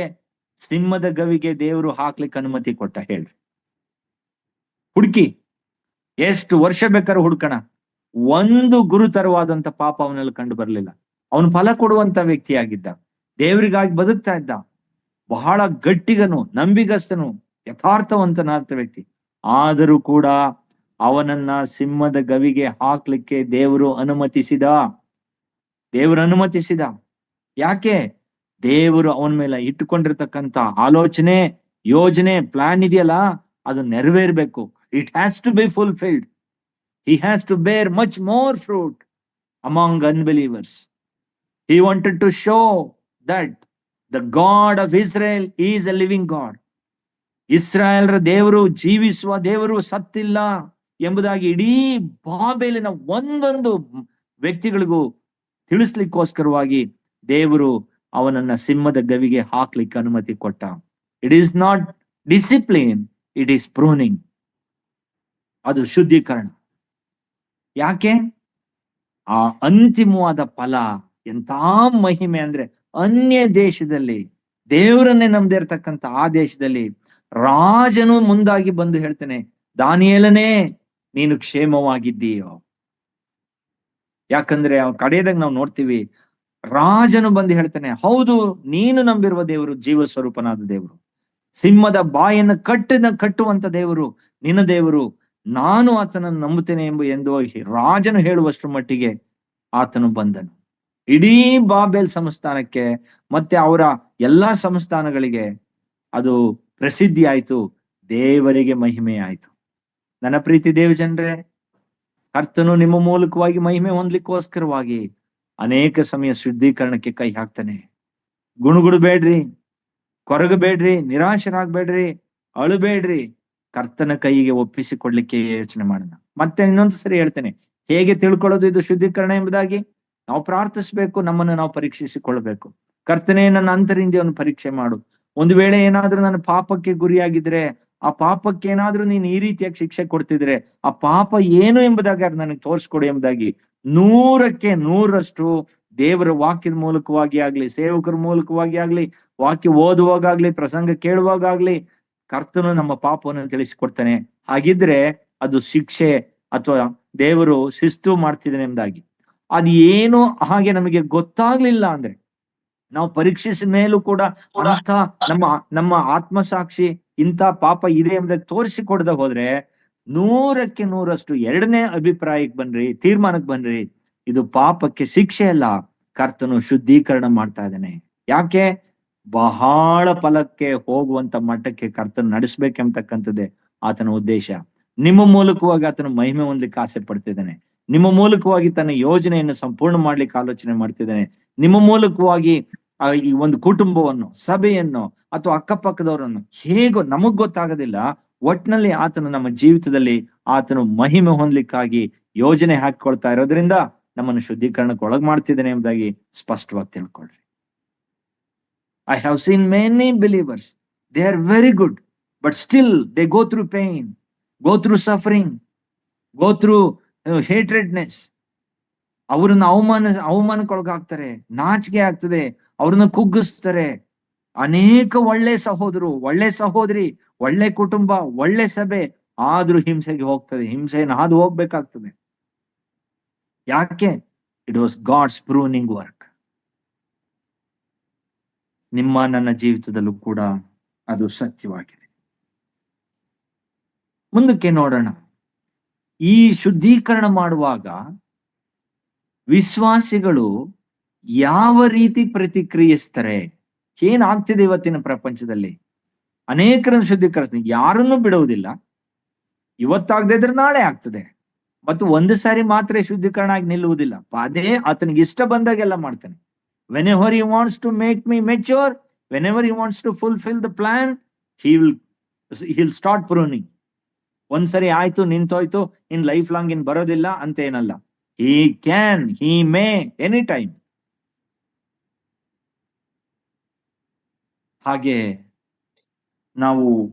ಸಿಂಹದ ಗವಿಗೆ ದೇವರು ಹಾಕ್ಲಿಕ್ಕೆ ಅನುಮತಿ ಕೊಟ್ಟ? ಹೇಳ್ರಿ, ಹುಡುಕಿ, ಎಷ್ಟು ವರ್ಷ ಬೇಕಾದ್ರೂ ಹುಡ್ಕಣ, ಒಂದು ಗುರುತರವಾದಂತ ಪಾಪ ಅವನಲ್ಲಿ ಕಂಡು ಬರ್ಲಿಲ್ಲ. ಅವನು ಫಲ ಕೊಡುವಂತ ವ್ಯಕ್ತಿಯಾಗಿದ್ದ, ದೇವರಿಗಾಗಿ ಬದುಕ್ತಾ ಇದ್ದ, ಬಹಳ ಗಟ್ಟಿಗನು, ನಂಬಿಗಸ್ತನು, ಯಥಾರ್ಥವಂತನಾದ ವ್ಯಕ್ತಿ. ಆದರೂ ಕೂಡ ಅವನನ್ನ ಸಿಂಹದ ಗವಿಗೆ ಹಾಕ್ಲಿಕ್ಕೆ ದೇವರು ಅನುಮತಿಸಿದ. ಯಾಕೆ? ದೇವರು ಅವನ ಮೇಲೆ ಇಟ್ಟುಕೊಂಡಿರ್ತಕ್ಕಂಥ ಆಲೋಚನೆ, ಯೋಜನೆ, ಪ್ಲಾನ್ ಇದೆಯಲ್ಲ, ಅದು ನೆರವೇರ್ಬೇಕು. It has to be fulfilled. He has to bear much more fruit among unbelievers. He wanted to show that the God of Israel is a living God. ಇಸ್ರಾಯೇಲ್ರ ದೇವರು ಜೀವಿಸುವ ದೇವರು, ಸತ್ತಿಲ್ಲ ಎಂಬುದಾಗಿ ಇಡೀ ಬಾಬೆಲಿನ ಒಂದೊಂದು ವ್ಯಕ್ತಿಗಳಿಗೂ ತಿಳಿಸ್ಲಿಕ್ಕೋಸ್ಕರವಾಗಿ ದೇವರು ಅವನನ್ನ ಸಿಂಹದ ಗವಿಗೆ ಹಾಕ್ಲಿಕ್ಕೆ ಅನುಮತಿ ಕೊಟ್ಟ. It is not discipline, it is pruning. ಅದು ಶುದ್ಧೀಕರಣ. ಯಾಕೆ? ಆ ಅಂತಿಮವಾದ ಫಲ ಎಂತ ಮಹಿಮೆ ಅಂದ್ರೆ, ಅನ್ಯ ದೇಶದಲ್ಲಿ ದೇವರನ್ನೇ ನಂಬದೇ ಇರ್ತಕ್ಕಂಥ ಆ ದೇಶದಲ್ಲಿ ರಾಜನು ಮುಂದಾಗಿ ಬಂದು ಹೇಳ್ತಾನೆ, ದಾನಿಯೇಲನೇ ನೀನು ಕ್ಷೇಮವಾಗಿದ್ದೀಯೋ. ಯಾಕಂದ್ರೆ ಕಡೆಯದಾಗ ನಾವು ನೋಡ್ತೀವಿ, ರಾಜನು ಬಂದು ಹೇಳ್ತಾನೆ, ಹೌದು ನೀನು ನಂಬಿರುವ ದೇವರು ಜೀವ ಸ್ವರೂಪನಾದ ದೇವರು, ಸಿಂಹದ ಬಾಯನ್ನು ಕಟ್ಟುವಂತ ದೇವರು ನಿನ್ನ ದೇವರು, ನಾನು ಆತನನ್ನು ನಂಬುತ್ತೇನೆ ಎಂದು ರಾಜನು ಹೇಳುವಷ್ಟರ ಮಟ್ಟಿಗೆ ಆತನು ಬಂದನು. ಇಡೀ ಬಾಬೆಲ್ ಸಂಸ್ಥಾನಕ್ಕೆ ಮತ್ತೆ ಅವರ ಎಲ್ಲಾ ಸಂಸ್ಥಾನಗಳಿಗೆ ಅದು ಪ್ರಸಿದ್ಧಿ ಆಯ್ತು, ದೇವರಿಗೆ ಮಹಿಮೆ ಆಯ್ತು. ನನ್ನ ಪ್ರೀತಿ ದೇವ ಜನರೇ, ಕರ್ತನು ನಿಮ್ಮ ಮೂಲಕವಾಗಿ ಮಹಿಮೆ ಹೊಂದಲಿಕ್ಕೋಸ್ಕರವಾಗಿ ಅನೇಕ ಸಮಯ ಶುದ್ಧೀಕರಣಕ್ಕೆ ಕೈ ಹಾಕ್ತಾನೆ. ಗುಣಗುಡಬೇಡ್ರಿ, ಕೊರಗಬೇಡ್ರಿ, ನಿರಾಶರಾಗ್ಬೇಡ್ರಿ, ಅಳುಬೇಡ್ರಿ, ಕರ್ತನ ಕೈಗೆ ಒಪ್ಪಿಸಿಕೊಡ್ಲಿಕ್ಕೆ ಯೋಚನೆ ಮಾಡೋಣ. ಮತ್ತೆ ಇನ್ನೊಂದು ಸರಿ ಹೇಳ್ತೇನೆ, ಹೇಗೆ ತಿಳ್ಕೊಳ್ಳೋದು ಇದು ಶುದ್ಧೀಕರಣ ಎಂಬುದಾಗಿ? ನಾವು ಪ್ರಾರ್ಥಿಸ್ಬೇಕು, ನಮ್ಮನ್ನು ನಾವು ಪರೀಕ್ಷಿಸಿಕೊಳ್ಬೇಕು. ಕರ್ತನೇ ನನ್ನ ಅಂತರಿಂದ್ರವನ್ನು ಪರೀಕ್ಷೆ ಮಾಡು. ಒಂದು ವೇಳೆ ಏನಾದ್ರೂ ನನ್ನ ಪಾಪಕ್ಕೆ ಗುರಿಯಾಗಿದ್ರೆ, ಆ ಪಾಪಕ್ಕೆ ಏನಾದ್ರೂ ನೀನು ಈ ರೀತಿಯಾಗಿ ಶಿಕ್ಷೆ ಕೊಡ್ತಿದ್ರೆ, ಆ ಪಾಪ ಏನು ಎಂಬುದಾಗಿ ನನಗೆ ತೋರಿಸ್ಕೊಡು ಎಂಬುದಾಗಿ 100ಕ್ಕೆ 100ರಷ್ಟು ದೇವರ ವಾಕ್ಯದ ಮೂಲಕವಾಗಿ ಆಗ್ಲಿ, ಸೇವಕರ ಮೂಲಕವಾಗಿ ಆಗ್ಲಿ, ವಾಕ್ಯ ಓದುವಾಗಲಿ, ಪ್ರಸಂಗ ಕೇಳುವಾಗಲಿ ಕರ್ತನು ನಮ್ಮ ಪಾಪವನ್ನು ತಿಳಿಸಿಕೊಡ್ತಾನೆ. ಹಾಗಿದ್ರೆ ಅದು ಶಿಕ್ಷೆ ಅಥವಾ ದೇವರು ಶಿಸ್ತು ಮಾಡ್ತಿದ್ದಾನೆ ಎಂಬುದಾಗಿ. ಅದು ಏನು ಹಾಗೆ ನಮಗೆ ಗೊತ್ತಾಗ್ಲಿಲ್ಲ ಅಂದ್ರೆ, ನಾವು ಪರೀಕ್ಷಿಸಿದ ಮೇಲೂ ಕೂಡ ಅಂತ ನಮ್ಮ ಆತ್ಮಸಾಕ್ಷಿ ಇಂಥ ಪಾಪ ಇದೆ ಎಂಬುದಾಗಿ ತೋರಿಸಿಕೊಡದ ಹೋದ್ರೆ 100ಕ್ಕೆ 100ರಷ್ಟು ಎರಡನೇ ಅಭಿಪ್ರಾಯಕ್ಕೆ ಬನ್ರಿ, ತೀರ್ಮಾನಕ್ಕೆ ಬನ್ರಿ, ಇದು ಪಾಪಕ್ಕೆ ಶಿಕ್ಷೆ ಅಲ್ಲ, ಕರ್ತನು ಶುದ್ಧೀಕರಣ ಮಾಡ್ತಾ ಇದ್ದಾನೆ. ಯಾಕೆ? ಬಹಳ ಫಲಕ್ಕೆ ಹೋಗುವಂತ ಮಟ್ಟಕ್ಕೆ ಕರ್ತನ ನಡೆಸ್ಬೇಕೆಂಬತಕ್ಕಂಥದ್ದೇ ಆತನ ಉದ್ದೇಶ. ನಿಮ್ಮ ಮೂಲಕವಾಗಿ ಆತನ ಮಹಿಮೆ ಹೊಂದಲಿಕ್ಕೆ ಆಸೆ ಪಡ್ತಿದ್ದಾನೆ. ನಿಮ್ಮ ಮೂಲಕವಾಗಿ ತನ್ನ ಯೋಜನೆಯನ್ನು ಸಂಪೂರ್ಣ ಮಾಡ್ಲಿಕ್ಕೆ ಆಲೋಚನೆ ಮಾಡ್ತಿದ್ದಾನೆ. ನಿಮ್ಮ ಮೂಲಕವಾಗಿ ಈ ಒಂದು ಕುಟುಂಬವನ್ನು, ಸಭೆಯನ್ನು ಅಥವಾ ಅಕ್ಕಪಕ್ಕದವರನ್ನು ಹೇಗೋ ನಮಗ್ ಗೊತ್ತಾಗೋದಿಲ್ಲ, ಒಟ್ನಲ್ಲಿ ಆತನು ನಮ್ಮ ಜೀವಿತದಲ್ಲಿ ಆತನು ಮಹಿಮೆ ಹೊಂದಲಿಕ್ಕಾಗಿ ಯೋಜನೆ ಹಾಕಿಕೊಳ್ತಾ ಇರೋದ್ರಿಂದ ನಮ್ಮನ್ನು ಶುದ್ಧೀಕರಣಕ್ಕೆ ಒಳಗ್ ಮಾಡ್ತಿದ್ದಾನೆ ಎಂಬುದಾಗಿ ಸ್ಪಷ್ಟವಾಗಿ ತಿಳ್ಕೊಳ್ರಿ. I have seen many believers, they are very good, but still they go through pain, go through suffering, go through hatredness. ಅವರನ್ನು ಅವಮಾನಕ್ಕೊಳಗಾಗ್ತಾರೆ, ನಾಚಿಕೆ ಆಗ್ತದೆ, ಅವ್ರನ್ನ ಕುಗ್ಗಿಸ್ತಾರೆ. ಅನೇಕ ಒಳ್ಳೆ ಸಹೋದರು, ಒಳ್ಳೆ ಸಹೋದರಿ, ಒಳ್ಳೆ ಕುಟುಂಬ, ಒಳ್ಳೆ ಸಭೆ, ಆದ್ರೂ ಹಿಂಸೆಗೆ ಹೋಗ್ತದೆ, ಹಿಂಸೆಯನ್ನು ಹಾದು ಹೋಗ್ಬೇಕಾಗ್ತದೆ. ಯಾಕೆ? It was God's pruning work. ನಿಮ್ಮ ನನ್ನ ಜೀವಿತದಲ್ಲೂ ಕೂಡ ಅದು ಸತ್ಯವಾಗಿದೆ. ಮುಂದಕ್ಕೆ ನೋಡೋಣ. ಈ ಶುದ್ಧೀಕರಣ ಮಾಡುವಾಗ ವಿಶ್ವಾಸಿಗಳು ಯಾವ ರೀತಿ ಪ್ರತಿಕ್ರಿಯಿಸ್ತಾರೆ? ಏನಾಗ್ತಿದೆ ಇವತ್ತಿನ ಪ್ರಪಂಚದಲ್ಲಿ? ಅನೇಕರನ್ನು ಶುದ್ಧೀಕರಿಸ್ತಾರೆ, ಯಾರನ್ನು ಬಿಡುವುದಿಲ್ಲ. ಇವತ್ತಾಗದೇ ಇದ್ರೆ ನಾಳೆ ಆಗ್ತದೆ. ಮತ್ತು ಒಂದು ಸಾರಿ ಮಾತ್ರ ಶುದ್ಧೀಕರಣ ಆಗಿ ನಿಲ್ಲುವುದಿಲ್ಲ. ಅದೇ ಆತನಿಗೆ ಇಷ್ಟ ಬಂದಾಗೆಲ್ಲ ಮಾಡ್ತಾನೆ. Whenever he wants to make me mature, whenever he wants to fulfill the plan, he'll start pruning. ಒಂದ್ಸರಿ ಆಯ್ತು, ನಿಂತೋಯ್ತು, ಇನ್ ಲೈಫ್ ಲಾಂಗ್ ಇನ್ ಬರೋದಿಲ್ಲ ಅಂತ ಏನಲ್ಲ. he may any time. ಹಾಗೆ ನಾವು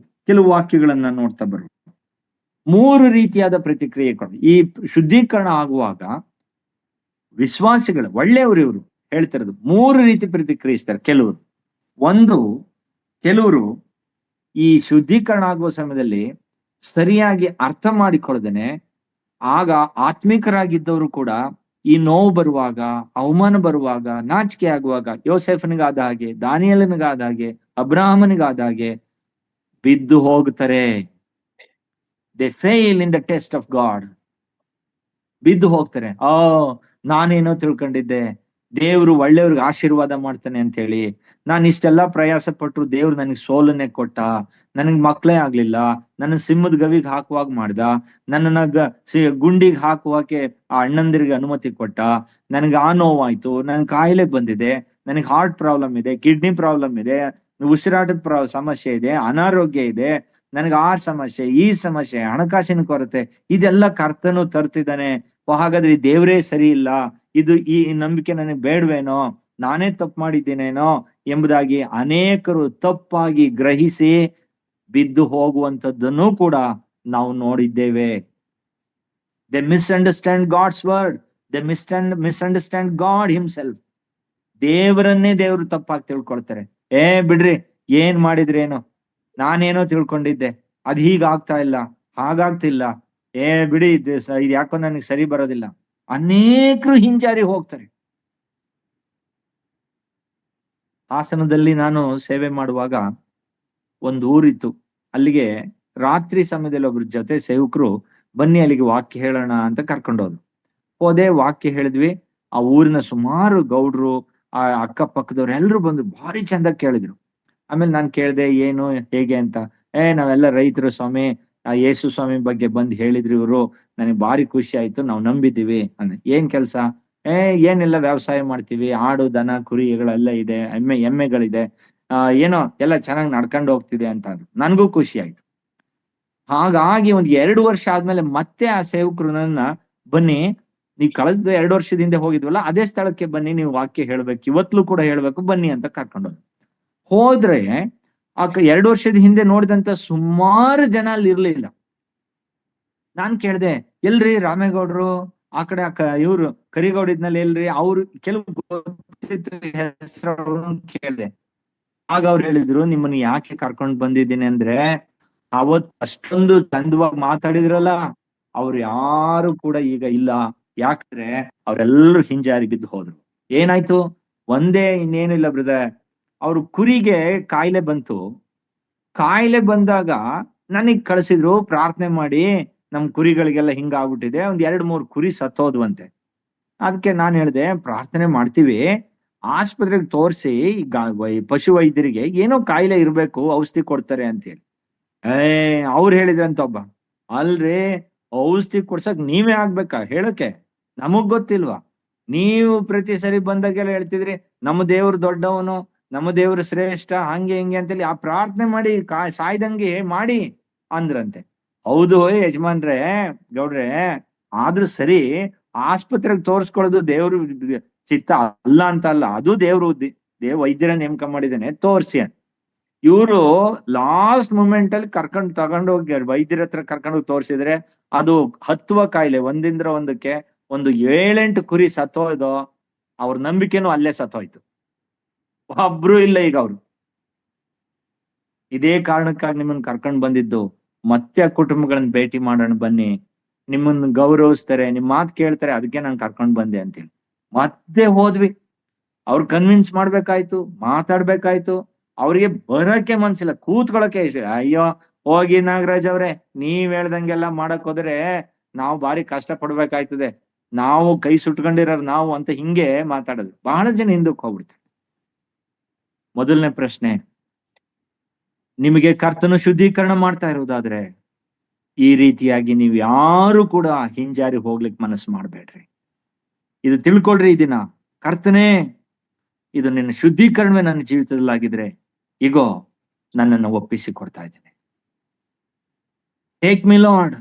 ಕೆಲವು ವಾಕ್ಯಗಳನ್ನ ನೋಡ್ತಾ ಬರೋಣ. 3 ರೀತಿಯಾದ ಪ್ರತಿಕ್ರಿಯೆಗಳು ಈ ಶುದ್ಧೀಕರಣ ಆಗುವಾಗ ವಿಶ್ವಾಸಿಗಳು, ಒಳ್ಳೆಯವರು ಇವರು ಹೇಳ್ತಿರೋದು 3 ರೀತಿ ಪ್ರತಿಕ್ರಿಯಿಸ್ತಾರೆ. ಕೆಲವರು ಈ ಶುದ್ಧೀಕರಣ ಆಗುವ ಸಮಯದಲ್ಲಿ ಸರಿಯಾಗಿ ಅರ್ಥ ಮಾಡಿಕೊಳ್ಳದೇನೆ, ಆಗ ಆತ್ಮಿಕರಾಗಿದ್ದವರು ಕೂಡ ಈ ನೋವು ಬರುವಾಗ, ಅವಮಾನ ಬರುವಾಗ, ನಾಚಿಕೆ ಆಗುವಾಗ, ಯೋಸೆಫನಿಗಾದ ಹಾಗೆ, ದಾನಿಯೇಲನಿಗಾದ ಹಾಗೆ, ಅಬ್ರಾಹ್ಮನಿಗಾದ ಹಾಗೆ ಬಿದ್ದು ಹೋಗ್ತಾರೆ. They fail in the test of god. ಬಿದ್ದು ಹೋಗ್ತಾರೆ. ನಾನೇನೋ ತಿಳ್ಕೊಂಡಿದ್ದೆ, ದೇವ್ರು ಒಳ್ಳೆಯವ್ರಿಗೆ ಆಶೀರ್ವಾದ ಮಾಡ್ತಾನೆ ಅಂತ ಹೇಳಿ ನಾನು ಇಷ್ಟೆಲ್ಲಾ ಪ್ರಯಾಸ ಪಟ್ರು ದೇವ್ರು ನನಗೆ ಸೋಲನ್ನೇ ಕೊಟ್ಟ, ನನಗ್ ಮಕ್ಳೇ ಆಗ್ಲಿಲ್ಲ, ನನ್ನ ಸಿಂಹದ ಗವಿಗೆ ಹಾಕುವಾಗ ಮಾಡ್ದ, ನನ್ನನ್ನ ಗುಂಡಿಗೆ ಹಾಕುವಕ್ಕೆ ಆ ಅಣ್ಣಂದಿರಿಗೆ ಅನುಮತಿ ಕೊಟ್ಟ, ನನಗೆ ಆ ನೋವಾಯ್ತು, ನನ್ ಕಾಯಿಲೆ ಬಂದಿದೆ, ನನಗೆ ಹಾರ್ಟ್ ಪ್ರಾಬ್ಲಮ್ ಇದೆ, ಕಿಡ್ನಿ ಪ್ರಾಬ್ಲಮ್ ಇದೆ, ಉಸಿರಾಟದ ಸಮಸ್ಯೆ ಇದೆ, ಅನಾರೋಗ್ಯ ಇದೆ, ನನಗೆ ಆ ಸಮಸ್ಯೆ, ಈ ಸಮಸ್ಯೆ, ಹಣಕಾಸಿನ ಕೊರತೆ, ಇದೆಲ್ಲ ಕರ್ತನು ತರ್ತಿದ್ದಾನೆ. ಹಾಗಾದ್ರೆ ಈ ದೇವ್ರೇ ಸರಿ ಇಲ್ಲ, ಇದು ಈ ನಂಬಿಕೆ ನನಗೆ ಬೇಡವೇನೋ, ನಾನೇ ತಪ್ಪು ಮಾಡಿದ್ದೇನೇನೋ ಎಂಬುದಾಗಿ ಅನೇಕರು ತಪ್ಪಾಗಿ ಗ್ರಹಿಸಿ ಬಿದ್ದು ಹೋಗುವಂಥದ್ದನ್ನು ಕೂಡ ನಾವು ನೋಡಿದ್ದೇವೆ. ದೆ ಮಿಸ್ಅಂಡರ್ಸ್ಟ್ಯಾಂಡ್ ಗಾಡ್ಸ್ ವರ್ಡ್, ದೆ ಮಿಸ್ಅಂಡರ್ಸ್ಟ್ಯಾಂಡ್ ಗಾಡ್ ಹಿಮ್ಸೆಲ್ಫ್. ದೇವರನ್ನೇ ದೇವರು ತಪ್ಪಾಗಿ ತಿಳ್ಕೊಳ್ತಾರೆ. ಬಿಡ್ರಿ, ಏನ್ ಮಾಡಿದ್ರೇನು, ನಾನೇನೋ ತಿಳ್ಕೊಂಡಿದ್ದೆ, ಅದ್ ಹೀಗಾಗ್ತಾ ಇಲ್ಲ, ಹಾಗಾಗ್ತಿಲ್ಲ, ಬಿಡಿ, ಇದು ಯಾಕೋ ನನಗೆ ಸರಿ ಬರೋದಿಲ್ಲ. ಅನೇಕರು ಹಿಂಜಾರಿ ಹೋಗ್ತಾರೆ. ಹಾಸನದಲ್ಲಿ ನಾನು ಸೇವೆ ಮಾಡುವಾಗ ಒಂದು ಊರಿತ್ತು, ಅಲ್ಲಿಗೆ ರಾತ್ರಿ ಸಮಯದಲ್ಲಿ ಒಬ್ರ ಜೊತೆ ಸೇವಕರು ಬನ್ನಿ ಅಲ್ಲಿಗೆ ವಾಕ್ಯ ಹೇಳೋಣ ಅಂತ ಕರ್ಕೊಂಡೋದ್ರು. ಹೋದೆ, ವಾಕ್ಯ ಹೇಳಿದ್ವಿ. ಆ ಊರಿನ ಸುಮಾರು ಗೌಡ್ರು, ಆ ಅಕ್ಕಪಕ್ಕದವ್ರು ಎಲ್ರು ಬಂದು ಭಾರಿ ಚಂದ ಕೇಳಿದ್ರು. ಆಮೇಲೆ ನಾನು ಕೇಳ್ದೆ ಏನು ಹೇಗೆ ಅಂತ. ನಾವೆಲ್ಲ ರೈತರು ಸ್ವಾಮಿ, ಯೇಸು ಸ್ವಾಮಿ ಬಗ್ಗೆ ಬಂದು ಹೇಳಿದ್ರು ಇವರು, ನನಗೆ ಭಾರಿ ಖುಷಿ ಆಯ್ತು, ನಾವು ನಂಬಿದ್ದೀವಿ ಅಂದೆ. ಏನ್ ಕೆಲ್ಸ? ಏನೆಲ್ಲ ವ್ಯವಸಾಯ ಮಾಡ್ತೀವಿ, ಆಡು ದನ ಕುರಿಗಳೆಲ್ಲ ಇದೆ, ಎಮ್ಮೆಗಳಿದೆ, ಏನೋ ಎಲ್ಲ ಚೆನ್ನಾಗಿ ನಡ್ಕೊಂಡು ಹೋಗ್ತಿದೆ ಅಂತ. ನನ್ಗೂ ಖುಷಿ ಆಯ್ತು. ಹಾಗಾಗಿ ಒಂದ್ 2 ವರ್ಷ ಆದ್ಮೇಲೆ ಮತ್ತೆ ಆ ಸೇವಕರು ನನ್ನ ಬನ್ನಿ, ನೀವು ಕಳೆದ 2 ವರ್ಷದ ಹಿಂದೆ ಹೋಗಿದ್ವಲ್ಲ ಅದೇ ಸ್ಥಳಕ್ಕೆ ಬನ್ನಿ, ನೀವು ವಾಕ್ಯ ಹೇಳ್ಬೇಕು, ಇವತ್ಲೂ ಕೂಡ ಹೇಳ್ಬೇಕು, ಬನ್ನಿ ಅಂತ ಕರ್ಕೊಂಡೋದು. ಹೋದ್ರೆ 2 ವರ್ಷದ ಹಿಂದೆ ನೋಡಿದಂತ ಸುಮಾರು ಜನ ಅಲ್ಲಿ ಇರ್ಲಿಲ್ಲ. ನಾನ್ ಕೇಳ್ದೆ, ಎಲ್ರಿ ರಾಮೇಗೌಡ್ರು, ಆ ಕಡೆ ಇವ್ರು ಕರಿಗೌಡ ಇದ್ನಲ್ಲಿ ಎಲ್ರಿ, ಅವ್ರು ಕೆಲವು ಹೆಸರು ಕೇಳ್ದೆ. ಆಗ ಅವ್ರು ಹೇಳಿದ್ರು, ನಿಮ್ಮನ್ನ ಯಾಕೆ ಕರ್ಕೊಂಡ್ ಬಂದಿದ್ದೀನಿ ಅಂದ್ರೆ, ಅವತ್ ಅಷ್ಟೊಂದು ಚಂದವಾಗಿ ಮಾತಾಡಿದ್ರಲ್ಲ, ಅವ್ರು ಯಾರು ಕೂಡ ಈಗ ಇಲ್ಲ. ಯಾಕಂದ್ರೆ ಅವ್ರೆಲ್ಲರೂ ಹಿಂಜಾರಿ ಬಿದ್ದು ಹೋದ್ರು. ಏನಾಯ್ತು? ಒಂದೇ, ಇನ್ನೇನಿಲ್ಲ ಬ್ರದರ್, ಅವ್ರ ಕುರಿಗೆ ಕಾಯಿಲೆ ಬಂತು. ಕಾಯಿಲೆ ಬಂದಾಗ ನನಗ್ ಕಳ್ಸಿದ್ರು, ಪ್ರಾರ್ಥನೆ ಮಾಡಿ, ನಮ್ ಕುರಿಗಳಿಗೆಲ್ಲ ಹಿಂಗಾಗ್ಬಿಟ್ಟಿದೆ, ಒಂದ್ 2-3 ಕುರಿ ಸತ್ತೋದ್ವಂತೆ. ಅದಕ್ಕೆ ನಾನ್ ಹೇಳ್ದೆ, ಪ್ರಾರ್ಥನೆ ಮಾಡ್ತೀವಿ, ಆಸ್ಪತ್ರೆಗೆ ತೋರಿಸಿ, ಪಶು ವೈದ್ಯರಿಗೆ ಏನೋ ಕಾಯಿಲೆ ಇರ್ಬೇಕು, ಔಷಧಿ ಕೊಡ್ತಾರೆ ಅಂತ ಹೇಳಿ. ಅವ್ರು ಹೇಳಿದ್ರಂತ ಒಬ್ಬ, ಅಲ್ರಿ, ಔಷಧಿ ಕೊಡ್ಸಕ್ ನೀವೇ ಆಗ್ಬೇಕಾ ಹೇಳಕ್ಕೆ, ನಮಗ್ ಗೊತ್ತಿಲ್ವಾ? ನೀವು ಪ್ರತಿ ಸರಿ ಬಂದಾಗೆಲ್ಲ ಹೇಳ್ತಿದ್ರಿ ನಮ್ಮ ದೇವ್ರು ದೊಡ್ಡವನು, ನಮ್ಮ ದೇವ್ರು ಶ್ರೇಷ್ಠ, ಹಂಗೆ ಹಿಂಗೆ ಅಂತೇಳಿ ಆ ಪ್ರಾರ್ಥನೆ ಮಾಡಿ ಸಾಯ್ದಂಗೆ ಮಾಡಿ ಅಂದ್ರಂತೆ. ಹೌದು ಯಜಮಾನ್ರೆ, ಗೌಡ್ರೆ, ಆದ್ರೂ ಸರಿ, ಆಸ್ಪತ್ರೆಗೆ ತೋರ್ಸ್ಕೊಳ್ಳೋದು ದೇವ್ರು ಚಿತ್ತ ಅಲ್ಲ ಅಂತ ಅಲ್ಲ, ಅದು ದೇವ್ರು ವೈದ್ಯರ ನೇಮಕ ಮಾಡಿದಾನೆ, ತೋರ್ಸಿ ಅಂತ. ಇವರು ಲಾಸ್ಟ್ ಮೂಮೆಂಟ್ ಅಲ್ಲಿ ತಗೊಂಡೋಗಿ ವೈದ್ಯರ ಹತ್ರ ಕರ್ಕೊಂಡೋಗಿ ತೋರ್ಸಿದ್ರೆ, ಅದು ಹತ್ತುವ ಕಾಯಿಲೆ, ಒಂದಿಂದ ಒಂದಕ್ಕೆ ಒಂದು 7-8 ಕುರಿ ಸತ್ತೋಯ್ದು. ಅವ್ರ ನಂಬಿಕೆನೂ ಅಲ್ಲೇ ಸತ್ತೋಯ್ತು, ಒಬ್ರು ಇಲ್ಲ ಈಗ ಅವ್ರು. ಇದೇ ಕಾರಣಕ್ಕಾಗಿ ನಿಮ್ಮನ್ನ ಕರ್ಕೊಂಡ್ ಬಂದಿದ್ದು, ಮತ್ತೆ ಆ ಕುಟುಂಬಗಳನ್ನ ಭೇಟಿ ಮಾಡೋಣ ಬನ್ನಿ, ನಿಮ್ಮನ್ನ ಗೌರವಿಸ್ತಾರೆ, ನಿಮ್ ಮಾತು ಕೇಳ್ತಾರೆ, ಅದಕ್ಕೆ ನಾನು ಕರ್ಕೊಂಡ್ ಬಂದೆ ಅಂತೇಳಿ ಮತ್ತೆ ಹೋದ್ವಿ. ಅವ್ರು ಕನ್ವಿನ್ಸ್ ಮಾಡ್ಬೇಕಾಯ್ತು, ಮಾತಾಡ್ಬೇಕಾಯ್ತು. ಅವ್ರಿಗೆ ಬರಕ್ಕೆ ಮನ್ಸಿಲ್ಲ, ಕೂತ್ಕೊಳಕ್ಕೆ ಇಷ್ಟ. ಅಯ್ಯೋ ಹೋಗಿ ನಾಗರಾಜ್ ಅವ್ರೆ, ನೀವ್ ಹೇಳ್ದಂಗೆಲ್ಲ ಮಾಡಕ್ ಹೋದ್ರೆ ನಾವು ಭಾರಿ ಕಷ್ಟ ಪಡ್ಬೇಕಾಯ್ತದೆ, ನಾವು ಕೈ ಸುಟ್ಕೊಂಡಿರೋರು ನಾವು ಅಂತ ಹಿಂಗೆ ಮಾತಾಡೋದು. ಬಹಳ ಜನ ಹಿಂದಕ್ಕೆ ಹೋಗ್ಬಿಡ್ತಾರೆ. ಮೊದಲನೇ ಪ್ರಶ್ನೆ, ನಿಮಗೆ ಕರ್ತನು ಶುದ್ಧೀಕರಣ ಮಾಡ್ತಾ ಇರುವುದಾದ್ರೆ ಈ ರೀತಿಯಾಗಿ ನೀವ್ ಯಾರು ಕೂಡ ಹಿಂಜಾರಿ ಹೋಗ್ಲಿಕ್ಕೆ ಮನಸ್ಸು ಮಾಡ್ಬೇಡ್ರಿ. ಇದು ತಿಳ್ಕೊಳ್ರಿ, ಈ ದಿನ ಕರ್ತನೇ, ಇದು ನಿನ್ನ ಶುದ್ಧೀಕರಣವೇ ನನ್ನ ಜೀವಿತದಲ್ಲಾಗಿದ್ರೆ ಈಗೋ ನನ್ನನ್ನು ಒಪ್ಪಿಸಿ ಕೊಡ್ತಾ ಇದ್ದೇನೆ. Take me lord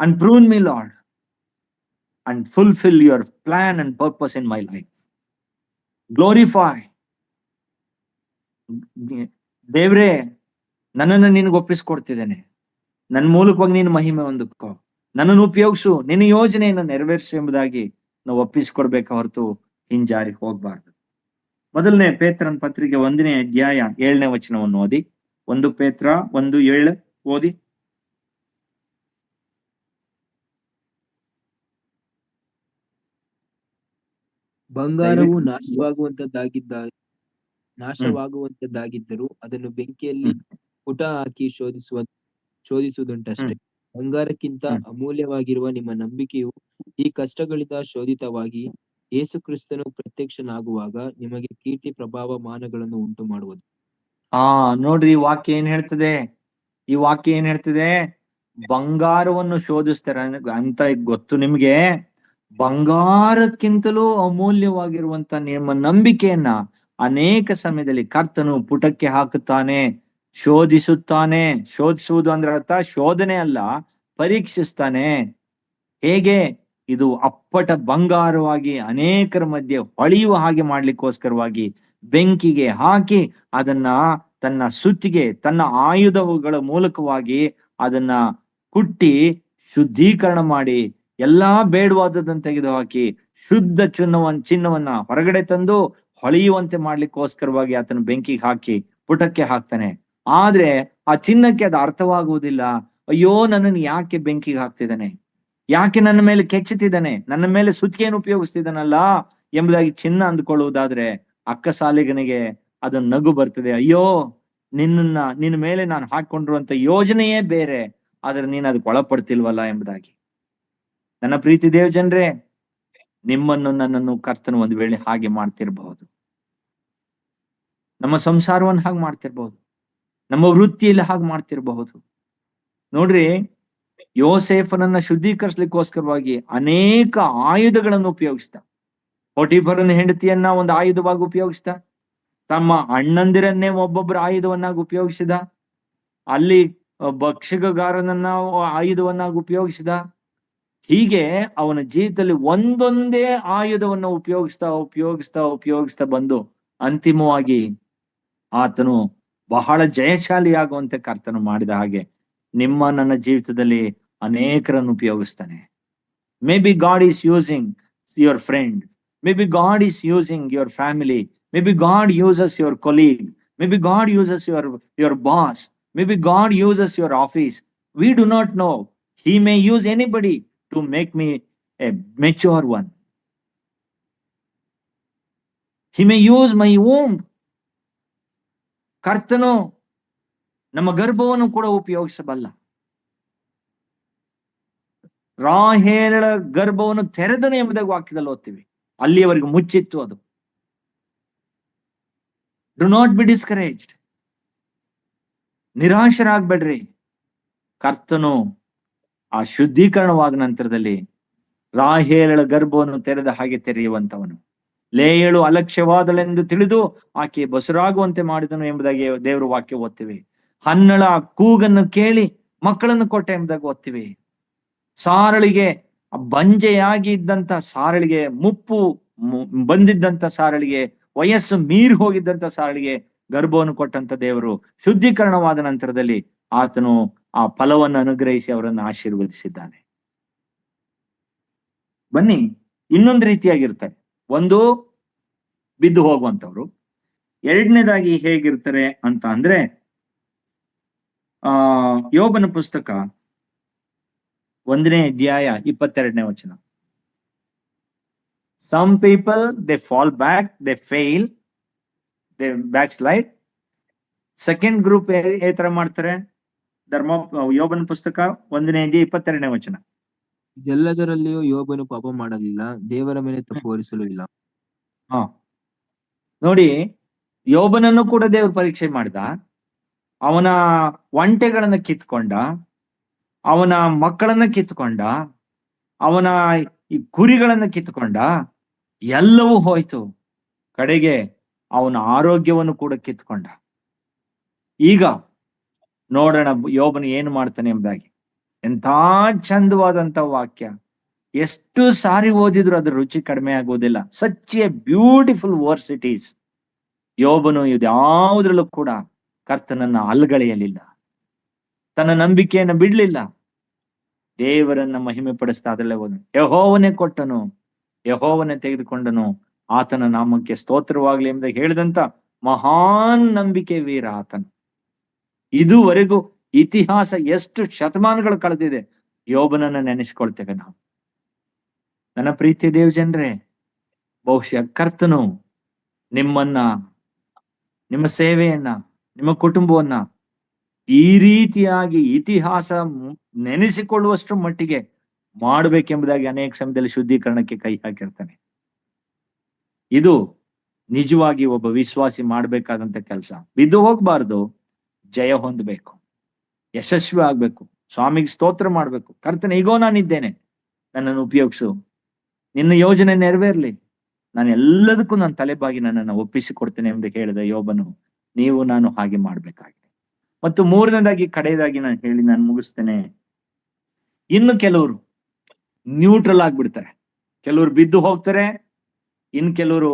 and prune me lord and fulfil your plan and purpose in my life. Glorify, ದೇವ್ರೇ, ನನ್ನನ್ನು ನಿನಗೆ ಒಪ್ಪಿಸ್ಕೊಡ್ತಿದ್ದೇನೆ, ನನ್ನ ಮೂಲಕವಾಗಿ ನೀನು ಮಹಿಮೆ ಹೊಂದಿಕೋ, ನನ್ನನ್ನು ಉಪಯೋಗಿಸು, ನಿನ್ನ ಯೋಜನೆಯನ್ನು ನೆರವೇರಿಸು ಎಂಬುದಾಗಿ ನಾವು ಒಪ್ಪಿಸ್ಕೊಡ್ಬೇಕ ಹೊರತು ಹಿಂಜಾರಿ ಹೋಗ್ಬಾರ್ದು. ಮೊದಲನೇ ಪೇತ್ರನ ಪತ್ರಿಕೆ 1ನೇ ಅಧ್ಯಾಯ 7ನೇ ವಚನವನ್ನು ಓದಿ. 1 ಪೇತ್ರ 1:7 ಓದಿ. ಬಂಗಾರವು ನಾಶವಾಗುವಂತದ್ದಾಗಿದ್ದರೂ ಅದನ್ನು ಬೆಂಕಿಯಲ್ಲಿ ಪುಟ ಹಾಕಿ ಶೋಧಿಸುವುದುಂಟಷ್ಟೇ. ಬಂಗಾರಕ್ಕಿಂತ ಅಮೂಲ್ಯವಾಗಿರುವ ನಿಮ್ಮ ನಂಬಿಕೆಯು ಈ ಕಷ್ಟಗಳಿಂದ ಶೋಧಿತವಾಗಿ ಯೇಸು ಕ್ರಿಸ್ತನು ಪ್ರತ್ಯಕ್ಷನಾಗುವಾಗ ನಿಮಗೆ ಕೀರ್ತಿ ಪ್ರಭಾವ ಮಾನಗಳನ್ನು ಉಂಟು ಮಾಡುವುದು. ನೋಡ್ರಿ, ಈ ವಾಕ್ಯ ಏನ್ ಹೇಳ್ತದೆ? ಈ ವಾಕ್ಯ ಏನ್ ಹೇಳ್ತದೆ? ಬಂಗಾರವನ್ನು ಶೋಧಿಸ್ತಾರೆ ಅಂತ ಗೊತ್ತು ನಿಮ್ಗೆ. ಬಂಗಾರಕ್ಕಿಂತಲೂ ಅಮೂಲ್ಯವಾಗಿರುವಂತ ನಿಮ್ಮ ನಂಬಿಕೆಯನ್ನ ಅನೇಕ ಸಮಯದಲ್ಲಿ ಕರ್ತನು ಪುಟಕ್ಕೆ ಹಾಕುತ್ತಾನೆ, ಶೋಧಿಸುತ್ತಾನೆ. ಶೋಧಿಸುವುದು ಅಂದ್ರೆ ಅರ್ಥ ಶೋಧನೆ ಅಲ್ಲ, ಪರೀಕ್ಷಿಸ್ತಾನೆ. ಹೇಗೆ? ಇದು ಅಪ್ಪಟ ಬಂಗಾರವಾಗಿ ಅನೇಕರ ಮಧ್ಯೆ ಹೊಳೆಯುವ ಹಾಗೆ ಮಾಡ್ಲಿಕ್ಕೋಸ್ಕರವಾಗಿ ಬೆಂಕಿಗೆ ಹಾಕಿ ಅದನ್ನ ತನ್ನ ಸುತ್ತಿಗೆ, ತನ್ನ ಆಯುಧಗಳ ಮೂಲಕವಾಗಿ ಅದನ್ನ ಕುಟ್ಟಿ ಶುದ್ಧೀಕರಣ ಮಾಡಿ ಎಲ್ಲಾ ಬೇಡವಾದದನ್ನು ತೆಗೆದುಹಾಕಿ ಶುದ್ಧ ಚಿನ್ನವನ್ನ ಹೊರಗಡೆ ತಂದು ಹೊಳೆಯುವಂತೆ ಮಾಡ್ಲಿಕ್ಕೋಸ್ಕರವಾಗಿ ಆತನ ಬೆಂಕಿಗೆ ಹಾಕಿ ಪುಟಕ್ಕೆ ಹಾಕ್ತಾನೆ. ಆದ್ರೆ ಆ ಚಿನ್ನಕ್ಕೆ ಅದು ಅರ್ಥವಾಗುವುದಿಲ್ಲ. ಅಯ್ಯೋ, ನನ್ನನ್ನು ಯಾಕೆ ಬೆಂಕಿಗೆ ಹಾಕ್ತಿದ್ದಾನೆ, ಯಾಕೆ ನನ್ನ ಮೇಲೆ ಕೆಚ್ಚುತ್ತಿದ್ದಾನೆ, ನನ್ನ ಮೇಲೆ ಸುತ್ತಿಗೆಯನ್ನು ಉಪಯೋಗಿಸ್ತಿದ್ದಾನಲ್ಲ ಎಂಬುದಾಗಿ ಚಿನ್ನ ಅಂದ್ಕೊಳ್ಳುವುದಾದ್ರೆ ಅಕ್ಕಸಾಲಿಗನಿಗೆ ಅದನ್ನ ನಗು ಬರ್ತದೆ. ಅಯ್ಯೋ, ನಿನ್ನ ಮೇಲೆ ನಾನು ಹಾಕೊಂಡಿರುವಂತ ಯೋಜನೆಯೇ ಬೇರೆ, ಆದ್ರೆ ನೀನು ಅದಕ್ಕೆ ಒಳಪಡ್ತಿಲ್ವಲ್ಲ ಎಂಬುದಾಗಿ. ನನ್ನ ಪ್ರೀತಿ ದೇವ ಜನರೇ, ನಿಮ್ಮನ್ನು ನನ್ನನ್ನು ಕರ್ತನು ಒಂದು ವೇಳೆ ಹಾಗೆ ಮಾಡ್ತಿರ್ಬಹುದು. ನಮ್ಮ ಸಂಸಾರವನ್ನು ಹಾಗೆ ಮಾಡ್ತಿರ್ಬಹುದು, ನಮ್ಮ ವೃತ್ತಿಯಲ್ಲಿ ಹಾಗೆ ಮಾಡ್ತಿರ್ಬಹುದು. ನೋಡ್ರಿ, ಯೋಸೇಫನನ್ನ ಶುದ್ಧೀಕರಿಸ್ಲಿಕ್ಕೋಸ್ಕರವಾಗಿ ಅನೇಕ ಆಯುಧಗಳನ್ನು ಉಪಯೋಗಿಸ್ತ. ಪೋಟಿಫರನ ಹೆಂಡತಿಯನ್ನ ಒಂದು ಆಯುಧವಾಗಿ ಉಪಯೋಗಿಸ್ತ, ತಮ್ಮ ಅಣ್ಣಂದಿರನ್ನೇ ಒಬ್ಬೊಬ್ಬರ ಆಯುಧವನ್ನಾಗಿ ಉಪಯೋಗಿಸಿದ, ಅಲ್ಲಿ ಭಕ್ಷಕಗಾರನನ್ನ ಆಯುಧವನ್ನಾಗಿ ಉಪಯೋಗಿಸಿದ. ಹೀಗೆ ಅವನ ಜೀವಿತದಲ್ಲಿ ಒಂದೊಂದೇ ಆಯುಧವನ್ನು ಉಪಯೋಗಿಸ್ತಾ ಬಂದು ಅಂತಿಮವಾಗಿ ಆತನು ಬಹಳ ಜಯಶಾಲಿಯಾಗುವಂತೆ ಕರ್ತನು ಮಾಡಿದ ಹಾಗೆ ನಿಮ್ಮ ನನ್ನ ಜೀವಿತದಲ್ಲಿ ಅನೇಕರನ್ನು ಉಪಯೋಗಿಸ್ತಾನೆ. Maybe God is using your friend, maybe God is using your family, maybe God uses your colleague, maybe God uses your boss, maybe God uses your office. We do not know. He may use anybody to make me a mature one. He may use my womb. ಕರ್ತನು ನಮ್ಮ ಗರ್ಭವನ್ನು ಕೂಡ ಉಪಯೋಗಿಸಬಲ್ಲ. ರಾಹೇಲಳ ಗರ್ಭವನ್ನು ತೆರೆದನು ಎಂಬುದಾಗಿ ವಾಕ್ಯದಲ್ಲಿ ಓದ್ತೀವಿ. ಅಲ್ಲಿಯವರೆಗೂ ಮುಚ್ಚಿತ್ತು ಅದು. Do not be discouraged. ನಿರಾಶರಾಗ್ಬೇಡ್ರಿ. ಕರ್ತನು ಆ ಶುದ್ಧೀಕರಣವಾದ ನಂತರದಲ್ಲಿ ರಾಹೇಲಳ ಗರ್ಭವನ್ನು ತೆರೆದ ಹಾಗೆ ತೆರೆಯುವಂತವನು. ಲೇಯಳು ಅಲಕ್ಷ್ಯವಾದಳೆಂದು ತಿಳಿದು ಆಕೆ ಬಸುರಾಗುವಂತೆ ಮಾಡಿದನು ಎಂಬುದಾಗಿ ದೇವರ ವಾಕ್ಯ ಓದ್ತೀವಿ. ಹನ್ನಳ ಕೂಗನ್ನು ಕೇಳಿ ಮಕ್ಕಳನ್ನು ಕೊಟ್ಟ ಎಂಬುದಾಗಿ ಓದ್ತೀವಿ. ಸಾರಳಿಗೆ ಬಂಜೆಯಾಗಿ ಇದ್ದಂತ ಸಾರಳಿಗೆ, ಮುಪ್ಪು ಬಂದಿದ್ದಂತ ಸಾರಳಿಗೆ, ವಯಸ್ಸು ಮೀರಿ ಹೋಗಿದ್ದಂತ ಸಾರಳಿಗೆ ಗರ್ಭವನ್ನು ಕೊಟ್ಟಂತ ದೇವರು ಶುದ್ಧೀಕರಣವಾದ ನಂತರದಲ್ಲಿ ಆತನು ಆ ಫಲವನ್ನು ಅನುಗ್ರಹಿಸಿ ಅವರನ್ನು ಆಶೀರ್ವದಿಸಿದ್ದಾನೆ. ಬನ್ನಿ, ಇನ್ನೊಂದು ರೀತಿಯಾಗಿರ್ತಾರೆ. ಒಂದು, ಬಿದ್ದು ಹೋಗುವಂತವ್ರು. ಎರಡನೇದಾಗಿ ಹೇಗಿರ್ತಾರೆ ಅಂತ ಅಂದ್ರೆ, ಯೋಬನ ಪುಸ್ತಕ 1ನೇ ಅಧ್ಯಾಯ 22ನೇ ವಚನ. Some people they fall back, they fail, they backslide. Second group ಯಾವ ತರ ಮಾಡ್ತಾರೆ? ಯೋಬನ ಪುಸ್ತಕ 1ನೇ ಅಧ್ಯಾಯ 22ನೇ ವಚನ. ಎಲ್ಲದರಲ್ಲಿಯೂ ಯೋಬನು ಪಾಪ ಮಾಡಲಿಲ್ಲ, ದೇವರ ಮೇಲೆ ತಪ್ಪು ಹೊರಿಸಲು ಇಲ್ಲ. ನೋಡಿ, ಯೋಬನನ್ನು ಕೂಡ ದೇವರು ಪರೀಕ್ಷೆ ಮಾಡಿದ. ಅವನ ಒಂಟೆಗಳನ್ನ ಕಿತ್ಕೊಂಡ, ಅವನ ಮಕ್ಕಳನ್ನ ಕಿತ್ಕೊಂಡ, ಅವನ ಈ ಕುರಿಗಳನ್ನ ಕಿತ್ಕೊಂಡ, ಎಲ್ಲವೂ ಹೋಯ್ತು. ಕಡೆಗೆ ಅವನ ಆರೋಗ್ಯವನ್ನು ಕೂಡ ಕಿತ್ಕೊಂಡ. ಈಗ ನೋಡೋಣ ಯೋಬನು ಏನು ಮಾಡ್ತಾನೆ ಎಂಬುದಾಗಿ. ಎಂಥ ಚಂದವಾದಂತ ವಾಕ್ಯ. ಎಷ್ಟು ಸಾರಿ ಓದಿದ್ರು ಅದ್ರ ರುಚಿ ಕಡಿಮೆ ಆಗುವುದಿಲ್ಲ. Such a beautiful verse it is. ಯೋಬನು ಇದ್ಯಾವುದ್ರಲ್ಲೂ ಕೂಡ ಕರ್ತನನ್ನ ಅಲ್ಗಳೆಯಲಿಲ್ಲ, ತನ್ನ ನಂಬಿಕೆಯನ್ನು ಬಿಡ್ಲಿಲ್ಲ, ದೇವರನ್ನ ಮಹಿಮೆ ಪಡಿಸ್ತಾ ಅದರಲ್ಲೇ ಹೋದನು. ಯೆಹೋವನೇ ಕೊಟ್ಟನು, ಯೆಹೋವನೇ ತೆಗೆದುಕೊಂಡನು, ಆತನ ನಾಮಕ್ಕೆ ಸ್ತೋತ್ರವಾಗ್ಲಿ ಎಂಬುದಾಗಿ ಹೇಳಿದಂತ ಮಹಾನ್ ನಂಬಿಕೆ ವೀರ ಆತನು. ಇದುವರೆಗೂ ಇತಿಹಾಸ ಎಷ್ಟು ಶತಮಾನಗಳು ಕಳೆದಿದೆ, ಯೋಬನನ್ನ ನೆನೆಸ್ಕೊಳ್ತೇವೆ ನಾವು. ನನ್ನ ಪ್ರೀತಿ ದೇವ್ ಜನರೇ, ಬಹುಶಃ ಕರ್ತನು ನಿಮ್ಮನ್ನ, ನಿಮ್ಮ ಸೇವೆಯನ್ನ, ನಿಮ್ಮ ಕುಟುಂಬವನ್ನ ಈ ರೀತಿಯಾಗಿ ಇತಿಹಾಸ ನೆನೆಸಿಕೊಳ್ಳುವಷ್ಟು ಮಟ್ಟಿಗೆ ಮಾಡಬೇಕೆಂಬುದಾಗಿ ಅನೇಕ ಸಮಯದಲ್ಲಿ ಶುದ್ಧೀಕರಣಕ್ಕೆ ಕೈ ಹಾಕಿರ್ತಾನೆ. ಇದು ನಿಜವಾಗಿ ಒಬ್ಬ ವಿಶ್ವಾಸಿ ಮಾಡ್ಬೇಕಾದಂತ ಕೆಲಸ. ಬಿದ್ದು ಹೋಗ್ಬಾರ್ದು, ಜಯ ಹೊಂದಬೇಕು, ಯಶಸ್ವಿ ಆಗ್ಬೇಕು, ಸ್ವಾಮಿಗೆ ಸ್ತೋತ್ರ ಮಾಡ್ಬೇಕು. ಕರ್ತನೆ, ಈಗೋ ನಾನಿದ್ದೇನೆ, ನನ್ನನ್ನು ಉಪಯೋಗಿಸು, ನಿನ್ನ ಯೋಜನೆ ನೆರವೇರ್ಲಿ, ನಾನು ಎಲ್ಲದಕ್ಕೂ ನಾನು ತಲೆಬಾಗಿ ನನ್ನನ್ನು ಒಪ್ಪಿಸಿಕೊಡ್ತೇನೆ ಎಂದು ಹೇಳಿದ ಯೋಬನು. ನೀವು ನಾನು ಹಾಗೆ ಮಾಡ್ಬೇಕಾಗಿದೆ. ಮತ್ತು ಮೂರನೇದಾಗಿ, ಕಡೆಯದಾಗಿ ನಾನು ಮುಗಿಸ್ತೇನೆ. ಇನ್ನು ಕೆಲವರು ನ್ಯೂಟ್ರಲ್ ಆಗ್ಬಿಡ್ತಾರೆ. ಕೆಲವರು ಬಿದ್ದು ಹೋಗ್ತಾರೆ, ಇನ್ ಕೆಲವರು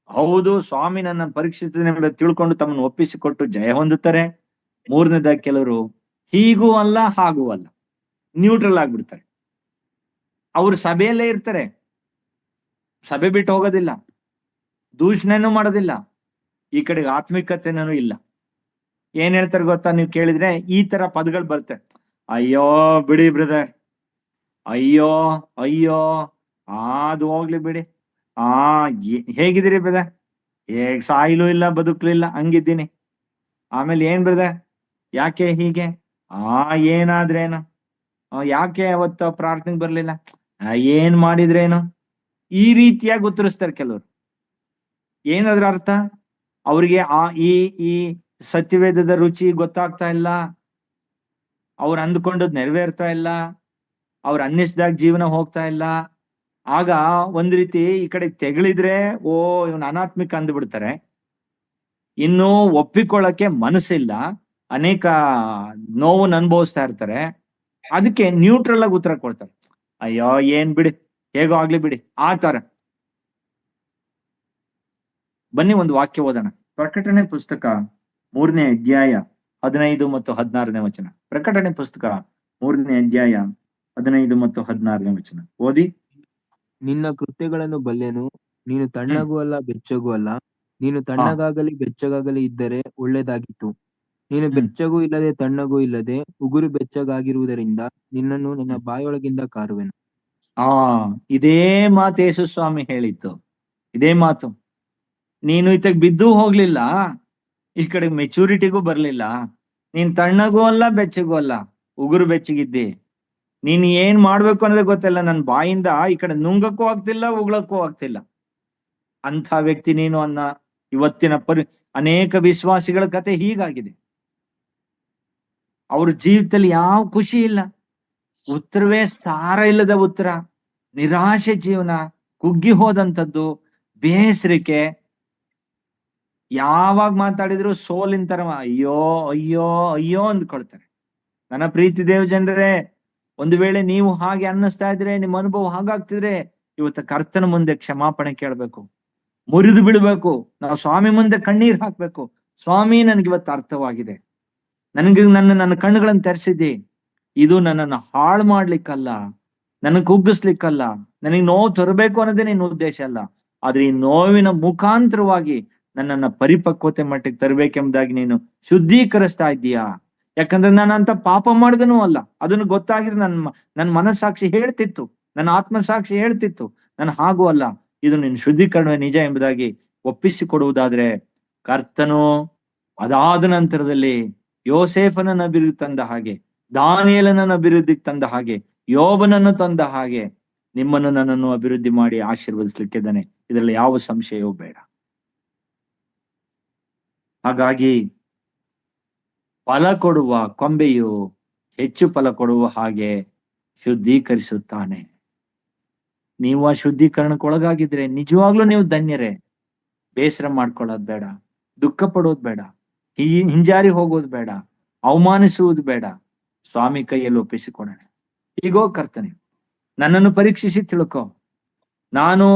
ಹೌದು ಸ್ವಾಮಿ ನನ್ನ ಪರೀಕ್ಷಿತ ತಿಳ್ಕೊಂಡು ತಮ್ಮನ್ನು ಒಪ್ಪಿಸಿಕೊಟ್ಟು ಜಯ ಹೊಂದುತ್ತಾರೆ. ಮೂರನೇದಾಗಿ ಕೆಲವರು ಹೀಗೂ ಅಲ್ಲ ಹಾಗೂ ಅಲ್ಲ, ನ್ಯೂಟ್ರಲ್ ಆಗ್ಬಿಡ್ತಾರೆ. ಅವ್ರು ಸಭೆಯಲ್ಲೇ ಇರ್ತಾರೆ, ಸಭೆ ಬಿಟ್ಟು ಹೋಗೋದಿಲ್ಲ, ದೂಷಣೆನೂ ಮಾಡೋದಿಲ್ಲ, ಈ ಕಡೆಗೆ ಆತ್ಮಿಕತೆನೂ ಇಲ್ಲ. ಏನ್ ಹೇಳ್ತಾರೆ ಗೊತ್ತಾ, ನೀವು ಕೇಳಿದ್ರೆ ಈ ತರ ಪದಗಳು ಬರುತ್ತೆ. ಅಯ್ಯೋ ಬಿಡಿ ಬ್ರದರ್, ಅಯ್ಯೋ ಅಯ್ಯೋ ಅದು ಹೋಗ್ಲಿ ಬಿಡಿ, ಹೇಗಿದ್ದೀರಿ ಬ್ರದರ್, ಹೇಗ್ ಸಾಯಿಲೂ ಇಲ್ಲ ಬದುಕ್ಲೂ ಇಲ್ಲ ಹಂಗಿದ್ದೀನಿ. ಆಮೇಲೆ ಏನ್ ಬ್ರದರ್, ಯಾಕೆ ಹೀಗೆ, ಏನಾದ್ರೇನು, ಯಾಕೆ ಅವತ್ತು ಪ್ರಾರ್ಥನೆಗೆ ಬರ್ಲಿಲ್ಲ, ಏನ್ ಮಾಡಿದ್ರೇನು, ಈ ರೀತಿಯಾಗಿ ಉತ್ತರಿಸ್ತಾರೆ ಕೆಲವರು. ಏನಾದ್ರ ಅರ್ಥ, ಅವ್ರಿಗೆ ಈ ಸತ್ಯವೇದದ ರುಚಿ ಗೊತ್ತಾಗ್ತಾ ಇಲ್ಲ, ಅವ್ರು ಅಂದ್ಕೊಂಡದ್ ನೆರವೇರ್ತಾ ಇಲ್ಲ, ಅವ್ರು ಅನ್ನಿಸ್ದಾಗ ಜೀವನ ಹೋಗ್ತಾ ಇಲ್ಲ. ಆಗ ಒಂದ್ ರೀತಿ ಈ ಕಡೆ ತೆಗಳಿದ್ರೆ ಇವನ್ ಅನಾತ್ಮಿಕ ಅಂದ್ಬಿಡ್ತಾರೆ. ಇನ್ನು ಒಪ್ಪಿಕೊಳ್ಳಕ್ಕೆ ಮನಸ್ಸಿಲ್ಲ, ಅನೇಕ ನೋವನ್ನು ಅನುಭವಿಸ್ತಾ ಇರ್ತಾರೆ. ಅದಕ್ಕೆ ನ್ಯೂಟ್ರಲ್ ಆಗಿ ಉತ್ತರ ಕೊಡ್ತಾರೆ, ಅಯ್ಯೋ ಏನ್ ಬಿಡಿ, ಹೇಗೋ ಆಗ್ಲಿ ಬಿಡಿ, ಆ ತರ. ಬನ್ನಿ ಒಂದು ವಾಕ್ಯ ಓದೋಣ. ಪ್ರಕಟಣೆ ಪುಸ್ತಕ 3ನೇ ಅಧ್ಯಾಯ 15 ಮತ್ತು 16ನೇ ವಚನ. ಪ್ರಕಟಣೆ ಪುಸ್ತಕ 3ನೇ ಅಧ್ಯಾಯ 15 ಮತ್ತು 16ನೇ ವಚನ ಓದಿ. ನಿನ್ನ ಕೃತ್ಯಗಳನ್ನು ಬಲ್ಲೆನು, ನೀನು ತಣ್ಣಗೂ ಅಲ್ಲ ಬೆಚ್ಚಗೂ ಅಲ್ಲ. ನೀನು ತಣ್ಣಗಾಗಲಿ ಬೆಚ್ಚಗಾಗಲಿ ಇದ್ದರೆ ಒಳ್ಳೇದಾಗಿತ್ತು. ನೀನು ಬೆಚ್ಚಗೂ ಇಲ್ಲದೆ ತಣ್ಣಗೂ ಇಲ್ಲದೆ ಉಗುರು ಬೆಚ್ಚಗಾಗಿರುವುದರಿಂದ ನಿನ್ನನ್ನು ನಿನ್ನ ಬಾಯೊಳಗಿಂದ ಕಾರುವೆನು. ಇದೇ ಮಾತು ಯೇಸು ಸ್ವಾಮಿ ಹೇಳಿತ್ತು, ಇದೇ ಮಾತು. ನೀನು ಇತ್ತಾಗ ಬಿದ್ದು ಹೋಗ್ಲಿಲ್ಲ, ಈ ಕಡೆ ಮೆಚೂರಿಟಿಗೂ ಬರ್ಲಿಲ್ಲ, ನೀನ್ ತಣ್ಣಗೂ ಅಲ್ಲ ಬೆಚ್ಚಗೂ ಅಲ್ಲ, ಉಗುರು ಬೆಚ್ಚಗಿದ್ದಿ. ನೀನ್ ಏನ್ ಮಾಡ್ಬೇಕು ಅನ್ನೋದೇ ಗೊತ್ತಿಲ್ಲ, ನನ್ನ ಬಾಯಿಂದ ಈ ಕಡೆ ನುಂಗಕ್ಕೂ ಆಗ್ತಿಲ್ಲ, ಉಗ್ಳಕ್ಕೂ ಆಗ್ತಿಲ್ಲ. ಅಂಥ ವ್ಯಕ್ತಿ ನೀನು ಇವತ್ತಿನ ಅನೇಕ ವಿಶ್ವಾಸಿಗಳ ಕತೆ ಹೀಗಾಗಿದೆ. ಅವ್ರ ಜೀವಿತದಲ್ಲಿ ಯಾವ ಖುಷಿ ಇಲ್ಲ, ಉತ್ತರವೇ ಸಾರ ಇಲ್ಲದ ಉತ್ತರ, ನಿರಾಶೆ ಜೀವನ, ಕುಗ್ಗಿ ಹೋದಂಥದ್ದು, ಬೇಸರಿಕೆ. ಯಾವಾಗ ಮಾತಾಡಿದ್ರು ಸೋಲಿನ ತರ ಅಯ್ಯೋ ಅಯ್ಯೋ ಅಯ್ಯೋ ಅಂದ್ಕೊಳ್ತಾರೆ. ನನ್ನ ಪ್ರೀತಿ ದೇವ ಜನರೇ, ಒಂದು ವೇಳೆ ನೀವು ಹಾಗೆ ಅನ್ನಿಸ್ತಾ ಇದ್ರೆ, ನಿಮ್ಮ ಅನುಭವ ಹಾಗಾಗ್ತಿದ್ರೆ, ಇವತ್ತು ಕರ್ತನ ಮುಂದೆ ಕ್ಷಮಾಪಣೆ ಕೇಳಬೇಕು, ಮುರಿದು ಬಿಡ್ಬೇಕು. ನಾವು ಸ್ವಾಮಿ ಮುಂದೆ ಕಣ್ಣೀರ್ ಹಾಕ್ಬೇಕು. ಸ್ವಾಮಿ, ನನಗಿವತ್ತು ಅರ್ಥವಾಗಿದೆ, ನನ್ನ ಕಣ್ಣುಗಳನ್ನು ತೆರೆಸಿದ್ದಿ. ಇದು ನನ್ನನ್ನು ಹಾಳು ಮಾಡ್ಲಿಕ್ಕಲ್ಲ, ನನಗೆ ಕುಗ್ಗಿಸ್ಲಿಕ್ಕಲ್ಲ, ನನಗೆ ನೋವು ತರಬೇಕು ಅನ್ನೋದೇ ನಿನ್ನ ಉದ್ದೇಶ ಅಲ್ಲ. ಆದ್ರೆ ಈ ನೋವಿನ ಮುಖಾಂತರವಾಗಿ ನನ್ನನ್ನ ಪರಿಪಕ್ವತೆ ಮಟ್ಟಿಗೆ ತರಬೇಕೆಂಬುದಾಗಿ ನೀನು ಶುದ್ಧೀಕರಿಸ್ತಾ ಇದ್ದೀಯಾ. ಯಾಕಂದ್ರೆ ನಾನು ಅಂತ ಪಾಪ ಮಾಡಿದನೂ ಅಲ್ಲ, ಅದನ್ನು ಗೊತ್ತಾಗಿದ್ರೆ ನನ್ನ ಮನಸ್ಸಾಕ್ಷಿ ಹೇಳ್ತಿತ್ತು, ನನ್ನ ಆತ್ಮಸಾಕ್ಷಿ ಹೇಳ್ತಿತ್ತು, ನಾನು ಹಾಗೂ ಅಲ್ಲ, ಇದು ನಿನ್ನ ಶುದ್ಧೀಕರಣವೇ ನಿಜ ಎಂಬುದಾಗಿ ಒಪ್ಪಿಸಿಕೊಡುವುದಾದ್ರೆ, ಕರ್ತನು ಅದಾದ ನಂತರದಲ್ಲಿ ಯೋಸೇಫನನ್ನ ಅಭಿವೃದ್ಧಿ ತಂದ ಹಾಗೆ, ದಾನಿಯೇಲನನ್ನು ಅಭಿವೃದ್ಧಿಗೆ ತಂದ ಹಾಗೆ, ಯೋಬನನ್ನು ತಂದ ಹಾಗೆ ನಿಮ್ಮನ್ನು ನನ್ನನ್ನು ಅಭಿವೃದ್ಧಿ ಮಾಡಿ ಆಶೀರ್ವದಿಸ್ಲಿಕ್ಕಿದ್ದಾನೆ. ಇದರಲ್ಲಿ ಯಾವ ಸಂಶಯವೂ ಬೇಡ. ಹಾಗಾಗಿ ಫಲ ಕೊಡುವ ಕೊಂಬೆಯು ಹೆಚ್ಚು ಫಲ ಕೊಡುವ ಹಾಗೆ ಶುದ್ಧೀಕರಿಸುತ್ತಾನೆ. ನೀವು ಆ ಶುದ್ಧೀಕರಣಕ್ಕೆ ಒಳಗಾಗಿದ್ರೆ ನಿಜವಾಗ್ಲೂ ನೀವು ಧನ್ಯರೇ. ಬೇಸರ ಮಾಡ್ಕೊಳ್ಳೋದು ಬೇಡ, ದುಃಖ ಪಡೋದು ಬೇಡ, ಹಿಂಜಾರಿ ಹೋಗೋದು ಬೇಡ, ಅವಮಾನಿಸುವುದು ಬೇಡ. ಸ್ವಾಮಿ ಕೈಯಲ್ಲಿ ಒಪ್ಪಿಸಿಕೊಡೋಣ. ಈಗೋ ಕರ್ತನೆ, ನನ್ನನ್ನು ಪರೀಕ್ಷಿಸಿ ತಿಳ್ಕೊ. ನಾನು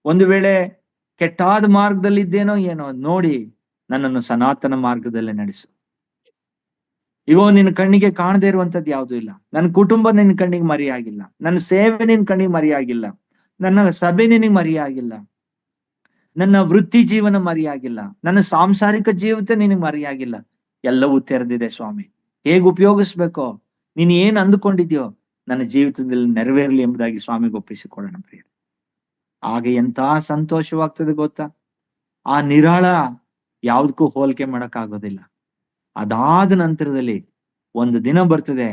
ಒಂದು ವೇಳೆ ಕೆಟ್ಟಾದ ಮಾರ್ಗದಲ್ಲಿದ್ದೇನೋ ಏನೋ ನೋಡಿ ನನ್ನನ್ನು ಸನಾತನ ಮಾರ್ಗದಲ್ಲೇ ನಡೆಸು. ಇಗೋ ನಿನ್ನ ಕಣ್ಣಿಗೆ ಕಾಣದೇ ಇರುವಂತದ್ದು ಯಾವುದೂ ಇಲ್ಲ. ನನ್ನ ಕುಟುಂಬ ನಿನ್ನ ಕಣ್ಣಿಗೆ ಮರೆಯಾಗಿಲ್ಲ, ನನ್ನ ಸೇವೆ ನಿನ್ನ ಕಣ್ಣಿಗೆ ಮರೆಯಾಗಿಲ್ಲ, ನನ್ನ ಸಭೆ ನಿನಗೆ ಮರೆಯಾಗಿಲ್ಲ, ನನ್ನ ವೃತ್ತಿ ಜೀವನ ಮರೆಯಾಗಿಲ್ಲ, ನನ್ನ ಸಾಂಸಾರಿಕ ಜೀವಿತ ನಿನಗೆ ಮರೆಯಾಗಿಲ್ಲ. ಎಲ್ಲವೂ ತೆರೆದಿದೆ ಸ್ವಾಮಿ. ಹೇಗೆ ಉಪಯೋಗಿಸ್ಬೇಕೋ, ನೀನ್ ಏನ್ ಅಂದುಕೊಂಡಿದ್ಯೋ ನನ್ನ ಜೀವಿತದಲ್ಲಿ ನೆರವೇರಲಿ ಎಂಬುದಾಗಿ ಸ್ವಾಮಿಗೆ ಒಪ್ಪಿಸಿಕೊಳ್ಳೋಣ ಪ್ರಿಯ. ಆಗ ಎಂತ ಸಂತೋಷವಾಗ್ತದೆ ಗೊತ್ತಾ. ಆ ನಿರಾಳ ಯಾವ್ದಕ್ಕೂ ಹೋಲಿಕೆ ಮಾಡಕ್ಕಾಗೋದಿಲ್ಲ. ಅದಾದ ನಂತರದಲ್ಲಿ ಒಂದು ದಿನ ಬರ್ತದೆ,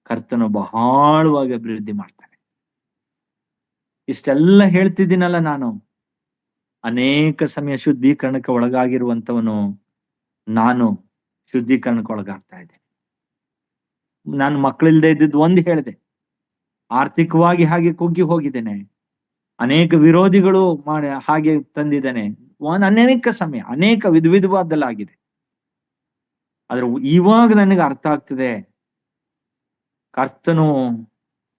ಕರ್ತನು ಬಹಳವಾಗಿ ಅಭಿವೃದ್ಧಿ ಮಾಡ್ತಾನೆ. ಇಷ್ಟೆಲ್ಲ ಹೇಳ್ತಿದ್ದೀನಲ್ಲ ನಾನು, ಅನೇಕ ಸಮಯ ಶುದ್ಧೀಕರಣಕ್ಕೆ ಒಳಗಾಗಿರುವಂತವನು ನಾನು ಶುದ್ಧೀಕರಣಕ್ಕೆ ಒಳಗಾಗ್ತಾ ಇದ್ದೆ. ನಾನು ಮಕ್ಕಳಿಲ್ದೆ ಇದ್ದಿದ್ದು ಒಂದು ಹೇಳಿದೆ, ಆರ್ಥಿಕವಾಗಿ ಹಾಗೆ ಕುಗ್ಗಿ ಹೋಗಿದ್ದೇನೆ, ಅನೇಕ ವಿರೋಧಿಗಳು ಮಾಡಿ ಹಾಗೆ ತಂದಿದ್ದೇನೆ, ಅನೇಕ ಸಮಯ ಅನೇಕ ವಿಧವಾದಲ್ಲಾಗಿದೆ. ಆದ್ರೆ ಇವಾಗ ನನಗೆ ಅರ್ಥ ಆಗ್ತದೆ, ಕರ್ತನು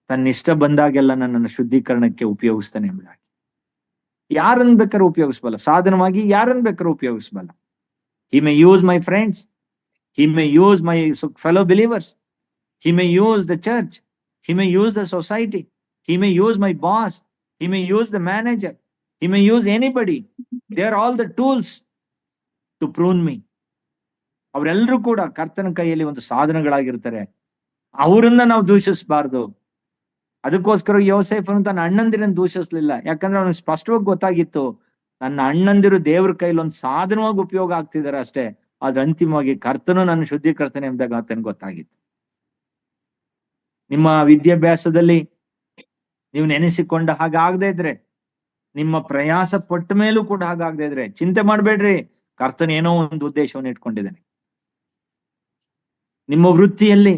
ತನ್ನಿಷ್ಟ ಬಂದಾಗೆಲ್ಲ ನನ್ನನ್ನು ಶುದ್ಧೀಕರಣಕ್ಕೆ ಉಪಯೋಗಿಸ್ತಾನೆ ಎಂಬುದಾಗಿ. ಯಾರನ್ನ ಬೇಕಾದ್ರೂ ಉಪಯೋಗಿಸ್ಬಲ್ಲ, ಸಾಧನವಾಗಿ ಯಾರನ್ನ ಬೇಕಾದ್ರೂ ಉಪಯೋಗಿಸ್ಬಲ್ಲ. He may use my friends, he may use my fellow believers, he may use the church, he may use the society, he may use my boss, he may use the manager, he may use anybody. They are all the tools to prune me. ಅವರೆಲ್ಲರೂ ಕೂಡ ಕರ್ತನ ಕೈಯಲ್ಲಿ ಒಂದು ಸಾಧನಗಳಾಗಿರ್ತಾರೆ. ಅವರನ್ನ ನಾವು ದೂಷಿಸಬಾರ್ದು. ಅದಕ್ಕೋಸ್ಕರ ಯೋಸೇಫನು ತನ್ನ ಅಣ್ಣಂದಿರನ್ನು ದೂಷಿಸ್ಲಿಲ್ಲ, ಯಾಕಂದ್ರೆ ಅವನಿಗೆ ಸ್ಪಷ್ಟವಾಗಿ ಗೊತ್ತಾಗಿತ್ತು, ನನ್ನ ಅಣ್ಣಂದಿರು ದೇವ್ರ ಕೈಲಿ ಒಂದು ಸಾಧನವಾಗಿ ಉಪಯೋಗ ಆಗ್ತಿದಾರೆ ಅಷ್ಟೇ, ಆದ್ರೆ ಅಂತಿಮವಾಗಿ ಕರ್ತನು ನನ್ನ ಶುದ್ಧೀಕರ್ತನೆ ಎಂದಾಗ ಆತನಿಗೆ ಗೊತ್ತಾಗಿತ್ತು. ನಿಮ್ಮ ವಿದ್ಯಾಭ್ಯಾಸದಲ್ಲಿ ನೀವು ನೆನೆಸಿಕೊಂಡ ಹಾಗಾಗದೇ ಇದ್ರೆ, ನಿಮ್ಮ ಪ್ರಯಾಸ ಪಟ್ಟ ಮೇಲೂ ಕೂಡ ಹಾಗಾಗದೇ ಇದ್ರೆ ಚಿಂತೆ ಮಾಡ್ಬೇಡ್ರಿ, ಕರ್ತನ ಏನೋ ಒಂದು ಉದ್ದೇಶವನ್ನು ಇಟ್ಕೊಂಡಿದ್ದಾನೆ. ನಿಮ್ಮ ವೃತ್ತಿಯಲ್ಲಿ,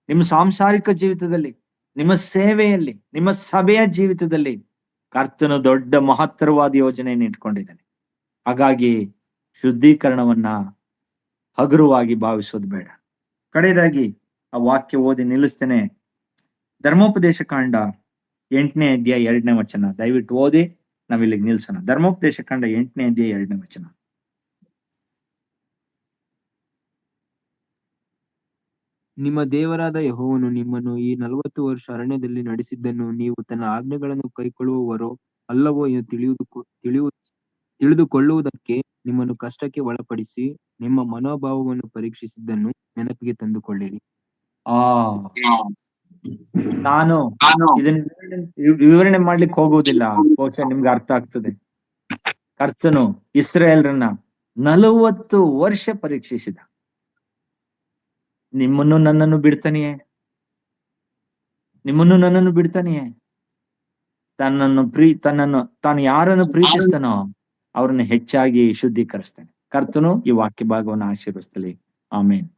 ನಿಮ್ಮ ಸಾಂಸಾರಿಕ ಜೀವಿತದಲ್ಲಿ, ನಿಮ್ಮ ಸೇವೆಯಲ್ಲಿ, ನಿಮ್ಮ ಸಭೆಯ ಜೀವಿತದಲ್ಲಿ ಕರ್ತನು ದೊಡ್ಡ ಮಹತ್ತರವಾದ ಯೋಜನೆಯನ್ನು ಇಟ್ಕೊಂಡಿದ್ದಾನೆ. ಹಾಗಾಗಿ ಶುದ್ಧೀಕರಣವನ್ನ ಹಗುರವಾಗಿ ಭಾವಿಸೋದು ಬೇಡ. ಕಡೆಯದಾಗಿ ಆ ವಾಕ್ಯ ಓದಿ ನಿಲ್ಲಿಸ್ತೇನೆ. ಧರ್ಮೋಪದೇಶ ಕಾಂಡ 8ನೇ ಅಧ್ಯಾಯ 2ನೇ ವಚನ ದಯವಿಟ್ಟು ಓದಿ ನಾವಿಲ್ಲಿಗೆ ನಿಲ್ಸೋಣ. ಧರ್ಮೋಪದೇಶ ಕಾಂಡ 8ನೇ ಅಧ್ಯಾಯ 2ನೇ ವಚನ. ನಿಮ್ಮ ದೇವರಾದ ಯೆಹೋವನು ನಿಮ್ಮನ್ನು ಈ 40 ವರ್ಷ ಅರಣ್ಯದಲ್ಲಿ ನಡೆಸಿದ್ದನ್ನು ನೀವು ತನ್ನ ಆಜ್ಞೆಗಳನ್ನು ಕೈಕೊಳ್ಳುವವರೋ ಅಲ್ಲವೋ ಎಂದು ತಿಳಿದುಕೊಳ್ಳುವುದಕ್ಕೆ ನಿಮ್ಮನ್ನು ಕಷ್ಟಕ್ಕೆ ಒಳಪಡಿಸಿ ನಿಮ್ಮ ಮನೋಭಾವವನ್ನು ಪರೀಕ್ಷಿಸಿದ್ದನ್ನು ನೆನಪಿಗೆ ತಂದುಕೊಳ್ಳಿರಿ. ನಾನು ಇದನ್ನ ವಿವರಣೆ ಮಾಡ್ಲಿಕ್ಕೆ ಹೋಗುವುದಿಲ್ಲ, ಬಹುಶಃ ನಿಮ್ಗೆ ಅರ್ಥ ಆಗ್ತದೆ. ಕರ್ತನು ಇಸ್ರಾಯೇಲ್ರನ್ನ 40 ವರ್ಷ ಪರೀಕ್ಷಿಸಿದ. ನಿಮ್ಮನ್ನು ನನ್ನನ್ನು ಬಿಡ್ತಾನೆಯೇ? ನಿಮ್ಮನ್ನು ನನ್ನನ್ನು ಬಿಡ್ತಾನೆಯೇ? ತಾನು ಯಾರನ್ನು ಪ್ರೀತಿಸ್ತಾನೋ ಅವ್ರನ್ನ ಹೆಚ್ಚಾಗಿ ಶುದ್ಧೀಕರಿಸ್ತಾನೆ. ಕರ್ತನು ಈ ವಾಕ್ಯ ಭಾಗವನ್ನು ಆಶೀರ್ವದಿಸಲಿ. ಆಮೇನ್.